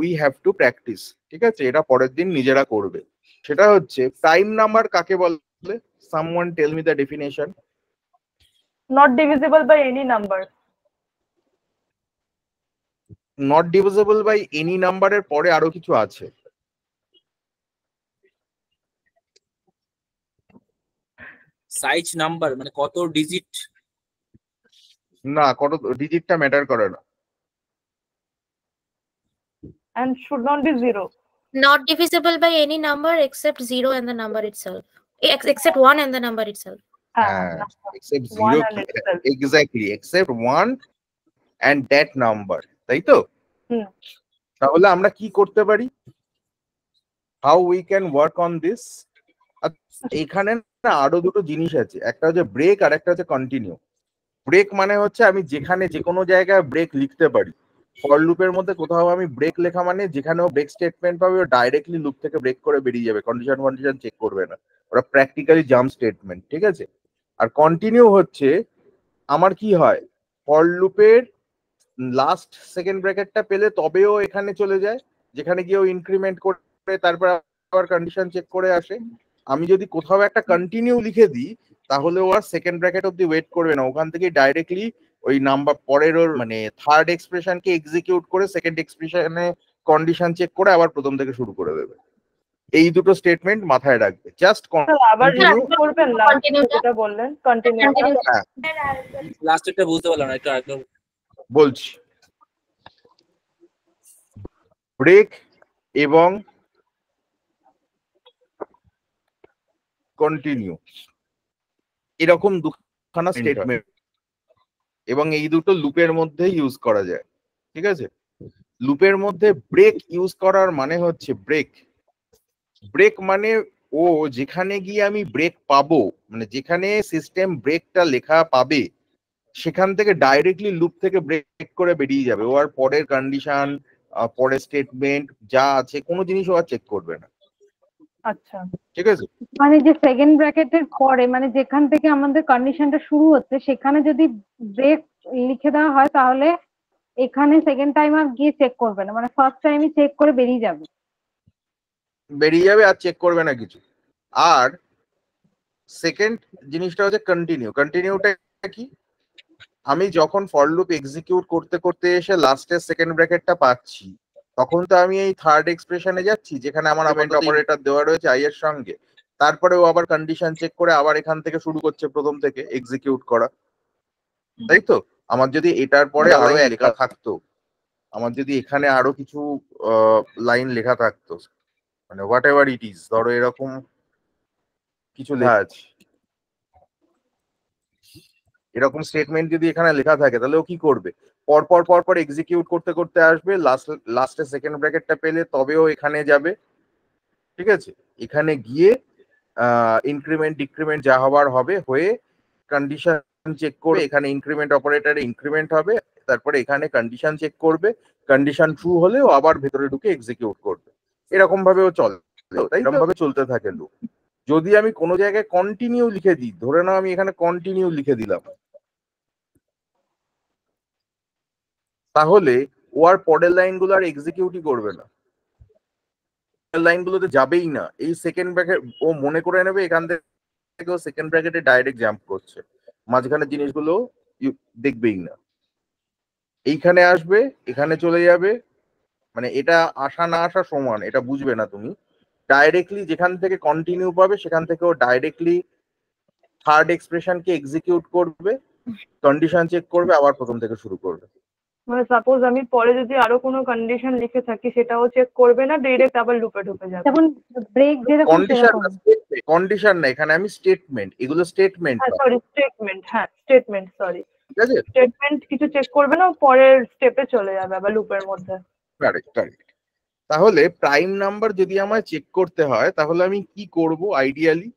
we have to practice. ঠিক আছে, এটা পরের দিন নিজেরা করবে। সেটা হচ্ছে প্রাইম নাম্বার কাকে বলে? Someone tell me the definition. Not divisible by any number. Not divisible by any নাম্বারের পরে আরো কিছু আছে। সাইজ নাম্বার মানে কত ডিজিট? না, কত ডিজিটটা ম্যাটার করে না। and should not be 0। Not divisible by any number except 0 and the number itself. Except 1 and the number itself. হ্যাঁ except 1 0 and itself. exactly except 1 and that number, তাই তো? হুম। তাহলে আমরা কি করতে পারি? How we can work on this? এখানে না আরো দুটো জিনিস আছে, একটা হচ্ছে ব্রেক আর একটা হচ্ছে কন্টিনিউ। ব্রেক মানে হচ্ছে আমি যেখানে যে কোনো জায়গায় ব্রেক লিখতে পারি। ফর লুপের মধ্যে কোথাও আমি ব্রেক লেখা মানে যেখানেও ব্রেক স্টেটমেন্ট পাবে ও ডাইরেক্টলি লুপ থেকে ব্রেক করে বেরিয়ে যাবে, কন্ডিশন চেক করবে না, ওরা প্র্যাকটিক্যালি জাম্প স্টেটমেন্ট, ঠিক আছে? আর কন্টিনিউ হচ্ছে আমার কি হয়, ফর লুপের লাস্ট সেকেন্ড ব্র্যাকেটটা পেলে তবেও এখানে চলে যায়, যেখানে গিয়ে ও ইনক্রিমেন্ট করে তারপর আবার কন্ডিশন চেক করে আসে। আমি যদি কোথাও একটা কন্টিনিউ লিখে দিই তাহলে ও আর সেকেন্ড ব্র্যাকেট অব্দি ওয়েট করবে না, ওখান থেকে ডাইরেক্টলি ওই নাম্বার পরের ওর মানে থার্ড এক্সপ্রেশনকে এক্সিকিউট করে সেকেন্ড এক্সপ্রেশনে কন্ডিশন চেক করে আবার প্রথম থেকে শুরু করে দেবে। এই দুটো স্টেটমেন্ট মাথায় রাখবে। জাস্ট আবার কন্টিনিউ করবেন যেটা বললেন কন্টিনিউ। লাস্টেরটা বুঝতে পারলাম না, একটু আরেকবার বলছি। ব্রেক এবং কন্টিনিউ এরকম দুখানা স্টেটমেন্ট, এবং এই দুটো লুপের মধ্যে ইউজ করা যায়, ঠিক আছে? লুপের মধ্যে ব্রেক ইউজ করার মানে হচ্ছে ব্রেক মানে ও যেখানে গিয়ে আমি ব্রেক পাবো, মানে যেখানে সিস্টেম ব্রেকটা লেখা পাবে সেখান থেকে ডাইরেক্টলি লুপ থেকে ব্রেক করে বেরিয়ে যাবে, ও আর পরের কন্ডিশন পরের স্টেটমেন্ট যা আছে কোনো জিনিস ও আর চেক করবে না। আচ্ছা, ঠিক আছে? মানে যে সেকেন্ড ব্র্যাকেটের পরে মানে যেখান থেকে আমাদের কন্ডিশনটা শুরু হচ্ছে সেখানে যদি ব্রেক লিখে দেওয়া হয় তাহলে এখানে সেকেন্ড টাইম আর গিয়ে চেক করবে না, মানে ফার্স্ট টাইমই চেক করে বেরিয়ে যাবে আর চেক করবে না কিছু। আর সেকেন্ড জিনিসটা হচ্ছে কন্টিনিউটা কি, আমি যখন ফর লুপ এক্সিকিউট করতে করতে এসে লাস্টের সেকেন্ড ব্র্যাকেটটা পাচ্ছি তখন তো আমি এই থার্ড এক্সপ্রেশনে যাচ্ছি যেখানে আমার ইভেন্ট অপারেটর দেওয়া রয়েছে আই এর সঙ্গে, তারপরে ও আবার কন্ডিশন চেক করে আবার এখান থেকে শুরু করছে প্রথম থেকে এক্সিকিউট করা, তাই তো? আমার যদি এটার পরে আরো লেখা থাকতো, আমার যদি এখানে আরো কিছু লাইন লেখা থাকতো, মানে হোয়াট এভার ইট ইজ, ধরো এরকম কিছু লেখা আছে, এরকম স্টেটমেন্ট যদি এখানে লেখা থাকে তাহলে ও কি করবে, পরপর এক্সিকিউট করতে করতে আসবে, লাস্টে সেকেন্ড ব্র্যাকেটটা পেলে তবেও এখানে যাবে, ঠিক আছে? এখানে গিয়ে ইনক্রিমেন্ট ডিক্রিমেন্ট যা হবার হবে হয়ে কন্ডিশন চেক করে এখানে ইনক্রিমেন্ট অপারেটরে ইনক্রিমেন্ট হবে, তারপরে এখানে কন্ডিশন চেক করবে, কন্ডিশন ট্রু হলে ও আবার ভেতরে ঢুকে এক্সিকিউট করবে। এরকম ভাবে ও চলে, তাই এরকম ভাবে চলতে থাকে লুপ। যদি আমি কোনো জায়গায় কন্টিনিউ লিখে দিই, ধরে নাও আমি এখানে কন্টিনিউ লিখে দিলাম, তাহলে ও আর পরের লাইনগুলো আর এক্সিকিউটই করবে না, লাইনগুলোতে যাবেই না। এই সেকেন্ড ব্র্যাকেট ও মনে করে নেবে এখান থেকে ও সেকেন্ড ব্র্যাকেটে ডাইরেক্ট জাম্প করছে, মাঝখানে জিনিসগুলো দেখবেই না। এইখানে আসবে, এখানে চলে যাবে, মানে এটা আসা না আসা সমান, এটা বুঝবে না তুমি। ডাইরেক্টলি যেখান থেকে কন্টিনিউ পাবে সেখান থেকে ও ডাইরেক্টলি থার্ড এক্সপ্রেশনকে এক্সিকিউট করবে, কন্ডিশন চেক করবে, আবার প্রথম থেকে শুরু করবে। মানে সাপোজ আমি পরে যদি আরো কোনো কন্ডিশন লিখে থাকি সেটাও চেক করবে না, ডাইরেক্ট আবার লুপে ঢুকে যাবে। যেমন ব্রেক যেরকম কন্ডিশন না, এখানে আমি স্টেটমেন্ট, এগুলো স্টেটমেন্ট, সরি স্টেটমেন্ট, হ্যাঁ স্টেটমেন্ট, সরি ঠিক আছে? স্টেটমেন্ট কিছু চেক করবে না, পরের স্টেপে চলে যাবে আবার লুপের মধ্যে। কারেক্ট। তাহলে প্রাইম নাম্বার যদি আমায় চেক করতে হয় তাহলে আমি কি করব? আইডিয়ালি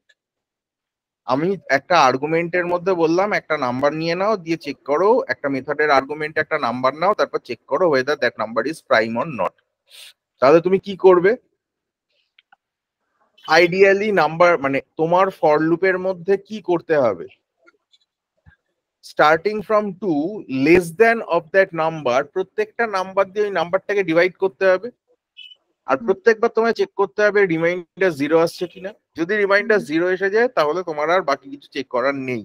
আমি একটা আর্গুমেন্টের মধ্যে বললাম একটা নাম্বার নিয়ে নাও, দিয়ে চেক করো, একটা মেথডের আর্গুমেন্টে একটা নাম্বার নাও, তারপর চেক করো whether that number is prime or not। তাহলে তুমি কি করবে? আইডিয়ালি নাম্বার মানে তোমার ফর লুপের মধ্যে কি করতে হবে, starting from 2 less than of that number, প্রত্যেকটা নাম্বার দিয়ে ওই নাম্বারটাকে ডিভাইড করতে হবে, আর প্রত্যেকবার তোমায় চেক করতে হবে রিমাইন্ডার 0 আসছে কিনা। যদি রিমাইন্ডার 0 এসে যায় তাহলে তোমার আর বাকি কিছু চেক করার নেই,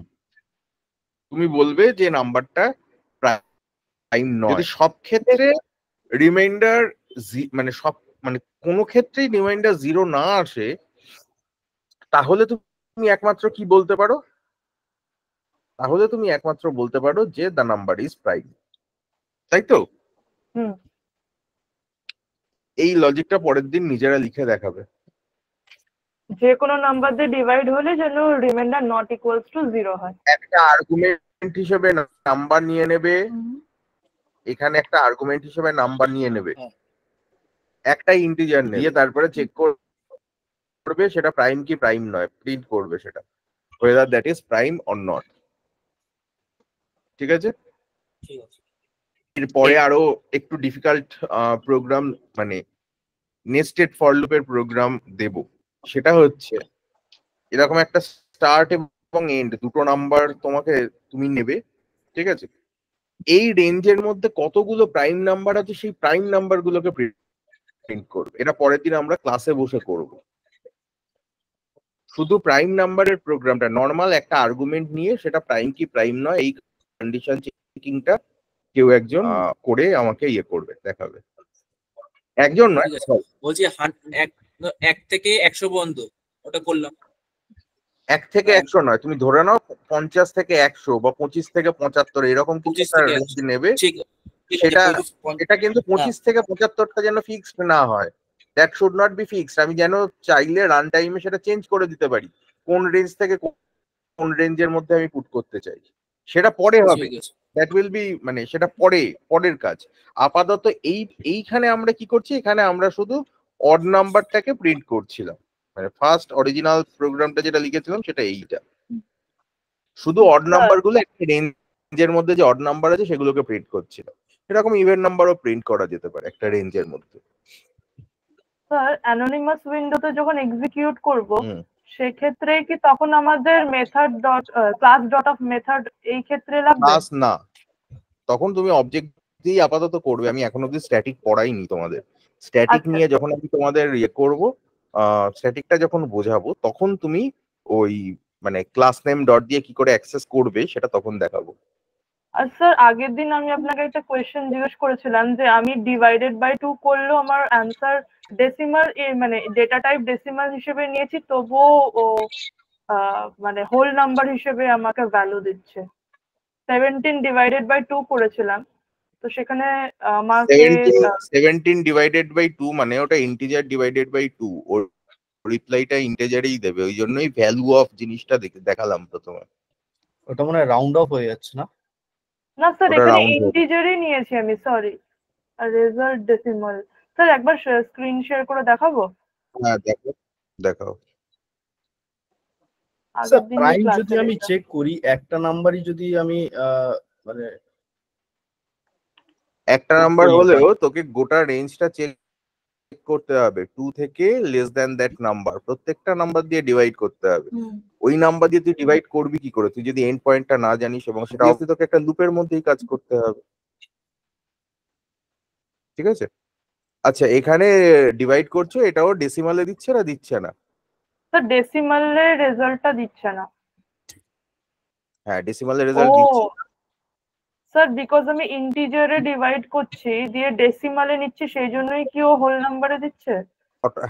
তুমি বলবে যে নাম্বারটা প্রাইম নয়। যদি সব ক্ষেত্রে রিমাইন্ডার মানে কোনো ক্ষেত্রেই রিমাইন্ডার 0 না আসে তাহলে তুমি একমাত্র কি বলতে পারো, তাহলে তুমি একমাত্র বলতে পারো যে দ্য নাম্বার ইজ প্রাইম, তাই তো? এই লজিকটা পরের দিন নিজেরা লিখে দেখাবে। যে কোনো নাম্বার দিয়ে ডিভাইড হলে যেন রিমাইন্ডার নট ইকুয়ালস টু 0 হয়। একটা আর্গুমেন্ট হিসেবে নাম্বার নিয়ে নেবে, এখানে একটা আর্গুমেন্ট হিসেবে নাম্বার নিয়ে নেবে, একটা ইন্টিজার নিয়ে তারপরে চেক করবে সেটা প্রাইম কি প্রাইম নয়, প্রিন্ট করবে সেটা whether that is prime or not। ঠিক আছে, ঠিক আছে। এরপরে আরো একটু ডিফিকাল্ট প্রোগ্রাম মানে নেস্টেড ফর লুপের প্রোগ্রাম দেব। সেটা হচ্ছে এরকম একটা স্টার্ট এবং এন্ড দুটো নাম্বার তুমি নেবে, ঠিক আছে? এই রেঞ্জের মধ্যে কতগুলো প্রাইম নাম্বার আছে সেই প্রাইম নাম্বার গুলোকে প্রিন্ট করবে। এটা পরের দিন আমরা ক্লাসে বসে করব। শুধু প্রাইম নাম্বারের প্রোগ্রামটা নর্মাল একটা আর্গুমেন্ট নিয়ে সেটা প্রাইম কি প্রাইম নয় এই কন্ডিশন চেকিংটা কেউ একজন করে আমাকে করবে, দেখাবে। একজন নয়, বলছি 1 থেকে 100 পর্যন্ত ওটা করলাম। 1 থেকে 100 নয়, তুমি ধরে নাও 50 থেকে 100 বা 25 থেকে 75 এরকম কিছু একটা রেঞ্জ নেবে। এটা কিন্তু 25 থেকে 75টা যেন ফিক্সড না হয়, that should not be fixed. আমি যেন চাইলে রান টাইমে সেটা চেঞ্জ করে দিতে পারি কোন রেঞ্জ থেকে কোন রেঞ্জের মধ্যে আমি পুট করতে চাই, সেটা পরে হবে। দ্যাট উইল বি মানে সেটা পরের কাজ। আপাতত এইখানে আমরা কি করছি, এখানে আমরা শুধু অড নাম্বারটাকে প্রিন্ট করছিলাম। মানে ফার্স্ট অরিজিনাল প্রোগ্রামটা যেটা লিখেছিলাম সেটা এইটা, শুধু অড নাম্বার গুলো একটা রেঞ্জের মধ্যে যে অড নাম্বার আছে সেগুলোকে প্রিন্ট করছিল। এরকম ইভেন নাম্বারও প্রিন্ট করা যেতে পারে একটা রেঞ্জের মধ্যে। স্যার অ্যানোনিমাস উইন্ডোতে যখন এক্সিকিউট করব সেক্ষেত্রে কি তখন আমাদের method dot class dot of method এই ক্ষেত্রে লাগবে? ক্লাস না, তখন তুমি অবজেক্ট দিয়ে আপাতত করবে। আমি এখন অবধি স্ট্যাটিক পড়াইনি তোমাদের। স্ট্যাটিক নিয়ে যখন আমি তোমাদের করব, স্ট্যাটিকটা যখন বোঝাবো তখন তুমি ওই মানে ক্লাস নেম ডট দিয়ে কি করে অ্যাক্সেস করবে সেটা তখন দেখাবো। আর স্যার আগের দিন আমি আপনাকে একটা কোয়েশ্চেন জিজ্ঞেস করেছিলাম যে আমি ডিভাইডেড বাই 2 করলেও আমার অ্যানসার ডেসিমাল মানে ডেটা টাইপ ডেসিমাল হিসেবে নিয়েছি তবুও ও মানে হোল নাম্বার হিসেবে আমাকে ভ্যালু দিচ্ছে। 17 ডিভাইডেড বাই 2 করেছিলাম, তো সেখানে আমাকে 17 ডিভাইডেড বাই 2 মানে ওটা ইন্টিজার ডিভাইডেড বাই 2, ওর রিপ্লাইটা ইন্টিজারেই দেবে। ওই জন্যই ভ্যালু অফ জিনিসটা দেখালাম প্রথমে। ওটা মনে হয় রাউন্ড অফ হয়ে যাচ্ছে না? না স্যার এখানে ইন্টিজারই নিয়েছি আমি, সরি। আর রেজাল্ট ডেসিমাল। স্যার একবার স্ক্রিন শেয়ার করে দেখাবো? হ্যাঁ দেখাও। স্যার প্রাইম যদি আমি চেক করি একটা নাম্বারই যদি আমি মানে একটা নাম্বার হলেও তোকে গোটা রেঞ্জটা চেক করতে হবে। 2 থেকে লেস দ্যান দ্যাট নাম্বার প্রত্যেকটা নাম্বার দিয়ে ডিভাইড করতে হবে। ওই নাম্বার দিয়ে তুই ডিভাইড করবি কি করে তুই যদি এন্ড পয়েন্টটা না জানিস, এবং সেটা অবশ্যই তোকে একটা লুপের মধ্যেই কাজ করতে হবে। ঠিক আছে, আচ্ছা এখানে ডিভাইড করছো, এটাও ডেসিমালে দিচ্ছে না দিচ্ছে না? স্যার ডেসিমালে রেজাল্টটা দিচ্ছে না। হ্যাঁ ডেসিমালে রেজাল্ট দিচ্ছে স্যার বিকজ আমি ইন্টিজারে ডিভাইড করছি দিয়ে ডেসিমালে নিচ্ছি সেই জন্যই কি ও হোল নাম্বারে দিচ্ছে?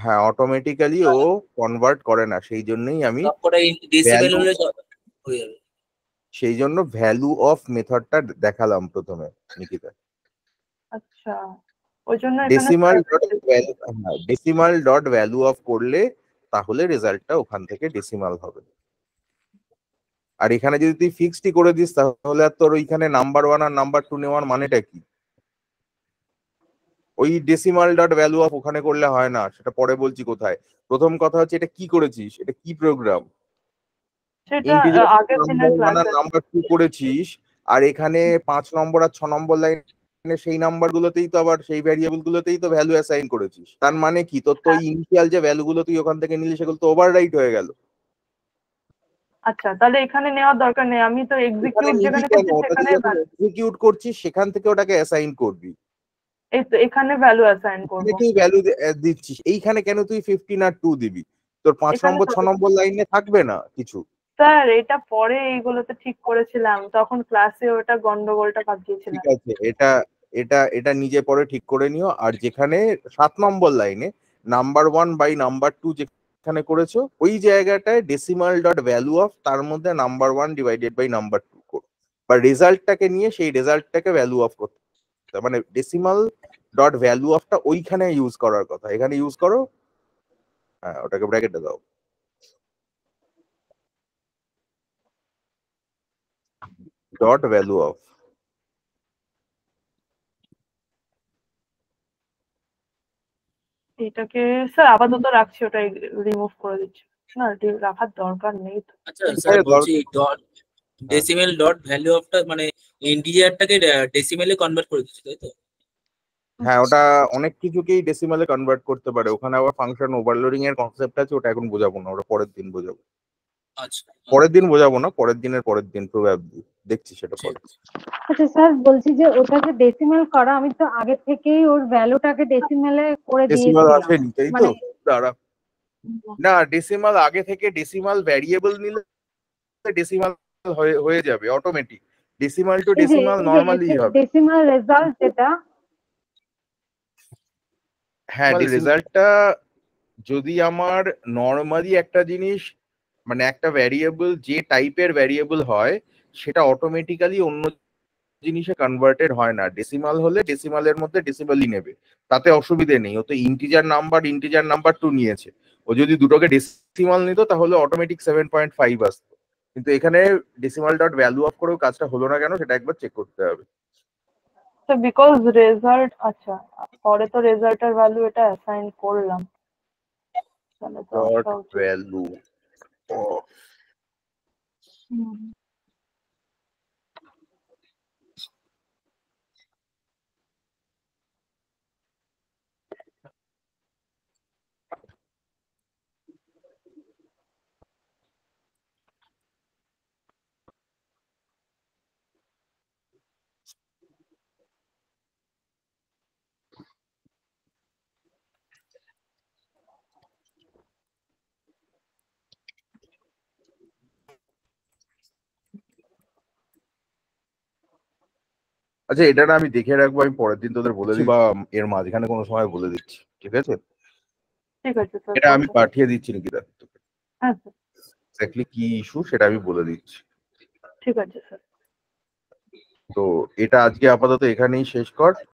হ্যাঁ অটোমেটিক্যালি ও কনভার্ট করে না, সেই জন্যই আমি সেই জন্য ভ্যালু অফ মেথডটা দেখালাম প্রথমে নিকিতা। আচ্ছা ওই জন্য ডেসিমাল ডট ভ্যালু অফ করলে তাহলে রেজাল্টটা ওখান থেকে ডেসিমাল হবে। আর এখানে যদি তুই ফিক্সড করে দিস তাহলে আর তোর ওইখানে নাম্বার 1 আর নাম্বার 2 নেওয়ার মানেটা কি? ওই ডেসিমাল ডট ভ্যালু অফ ওখানে করলে হয় না, সেটা পরে বলছি কোথায়। প্রথম কথা হচ্ছে এটা কি করেছিস, এটা কি প্রোগ্রাম? নাম্বার 2 করেছিস আর এখানে 5 নম্বর আর 6 নম্বর লাইনে সেই নাম্বার গুলোতেই তো আবার সেই ভ্যারিয়েবল গুলোতেই তো ভ্যালু অ্যাসাইন করেছিস। তার মানে কি তোর তো ইনিশিয়াল যে ভ্যালু গুলো তুই ওখান থেকে নিলি সেগুলো তো ওভাররাইট হয়ে গেল। আচ্ছা তাহলে এখানে নেওয়ার দরকার নেই, আমি তো এক্সিকিউট যেখানে করছি সেখানে এক্সিকিউট করছিস সেখান থেকে ওটাকে অ্যাসাইন করবি। এই তো এখানে ভ্যালু অ্যাসাইন করব, তুই ভ্যালু দিচ্ছিস এইখানে কেন তুই 15 আর 2 দিবি? তোর 5 নম্বর 6 নম্বর লাইনে থাকবে না কিছু? স্যার এটা পরে এইগুলোতে ঠিক করেছিলাম, তখন ক্লাসে ওটা গন্ডগোলটা পাঠিয়েছিলাম। ঠিক আছে, এটা নিজে পরে ঠিক করে নিও। আর যেখানে 7 নম্বর লাইনে নাম্বার 1 বাই নাম্বার 2 যেখানে করেছো ওই জায়গাটায় ডেসিমাল ডট ভ্যালু অফ তার মধ্যে নাম্বার 1 ডিভাইডেড বাই নাম্বার 2 করো, বা রেজাল্টটাকে নিয়ে সেই রেজাল্টটাকে ভ্যালু অফ করতে, মানে ডেসিমাল ডট ভ্যালু অফটা ওইখানে ইউজ করার কথা, এখানে ইউজ করো। হ্যাঁ ওটাকে ব্র্যাকেটে দাও। Dot value of. এটাকে স্যার আপাতত রাখছি, ওটাই রিমুভ করে দিচ্ছি। না রাখার দরকার নেই তো। আচ্ছা স্যার বলছি ডট ডেসিমেল ডট ভ্যালু অফটা মানে ইন্টিজারটাকে ডেসিমেলে কনভার্ট করে দিচ্ছি, তাই তো? হ্যাঁ, ওটা অনেক কিছুকেই ডেসিমালে কনভার্ট করতে পারে। ওখানে আবার ফাংশন ওভারলোডিং এর কনসেপ্ট আছে, ওটা এখন বোঝাবো না, ওটা পরের দিন বোঝাবো। আচ্ছা পরের দিন বোঝাবো না, পরের দিন প্রবাবলি দেখছি সেটা পরে। আচ্ছা স্যার, বলছি যে ওটা যে ডেসিমাল করা, আমি তো আগে থেকেই ওর ভ্যালুটাকে ডেসিমালে করে ডেসিমাল দিয়েছিলাম। আসেনি তাই তো? মানে দাঁড়া, না ডেসিমাল আগে থেকে ডেসিমাল ভ্যারিয়েবল নিলে ডেসিমাল হয়ে যাবে automatic. Decimal two decimal normally হবে। ডেসিমাল রেজাল্ট যেটা, হ্যাঁ, রেজাল্টটা যদি আমার নরমালি একটা জিনিস মানে একটা ভ্যারিয়েবল যে টাইপের ভ্যারিয়েবল হয় সেটা অটোমেটিক্যালি অন্য জিনিসে কনভার্টেড হয় না। ডেসিমাল হলে ডেসিমালের মধ্যে ডেসিমালই নেবে, তাতে অসুবিধে নেই। ও তো ইন্টিজার নাম্বার 2 নিয়েছে, ও যদি দুটোকে ডেসিমাল নিত তাহলে অটোমেটিক 7.5 আসতো। কিন্তু এখানে ডেসিমাল ডট ভ্যালু অফ করেও কাজটা হলো না কেন সেটা একবার চেক করতে হবে। তো বিকজ রেজাল্ট, আচ্ছা পরে তো রেজাল্টের ভ্যালু এটা অ্যাসাইন করলাম, তাহলে তো ডট আসা উচিত। ভ্যালু অফ আচ্ছা, এটা না আমি দেখে রাখবো, আমি পরের দিন তোদের বলে দিই বা এর মাঝখানে কোনো সময় বলে দিচ্ছি, ঠিক আছে? ঠিক আছে স্যার, এটা আমি পাঠিয়ে দিচ্ছি নাকি দেখ তোকে, হ্যাঁ স্যার এক্স্যাক্টলি কি ইস্যু সেটা আমি বলে দিচ্ছি। ঠিক আছে স্যার। তো এটা আজকে আপাতত এখানেই শেষ কর।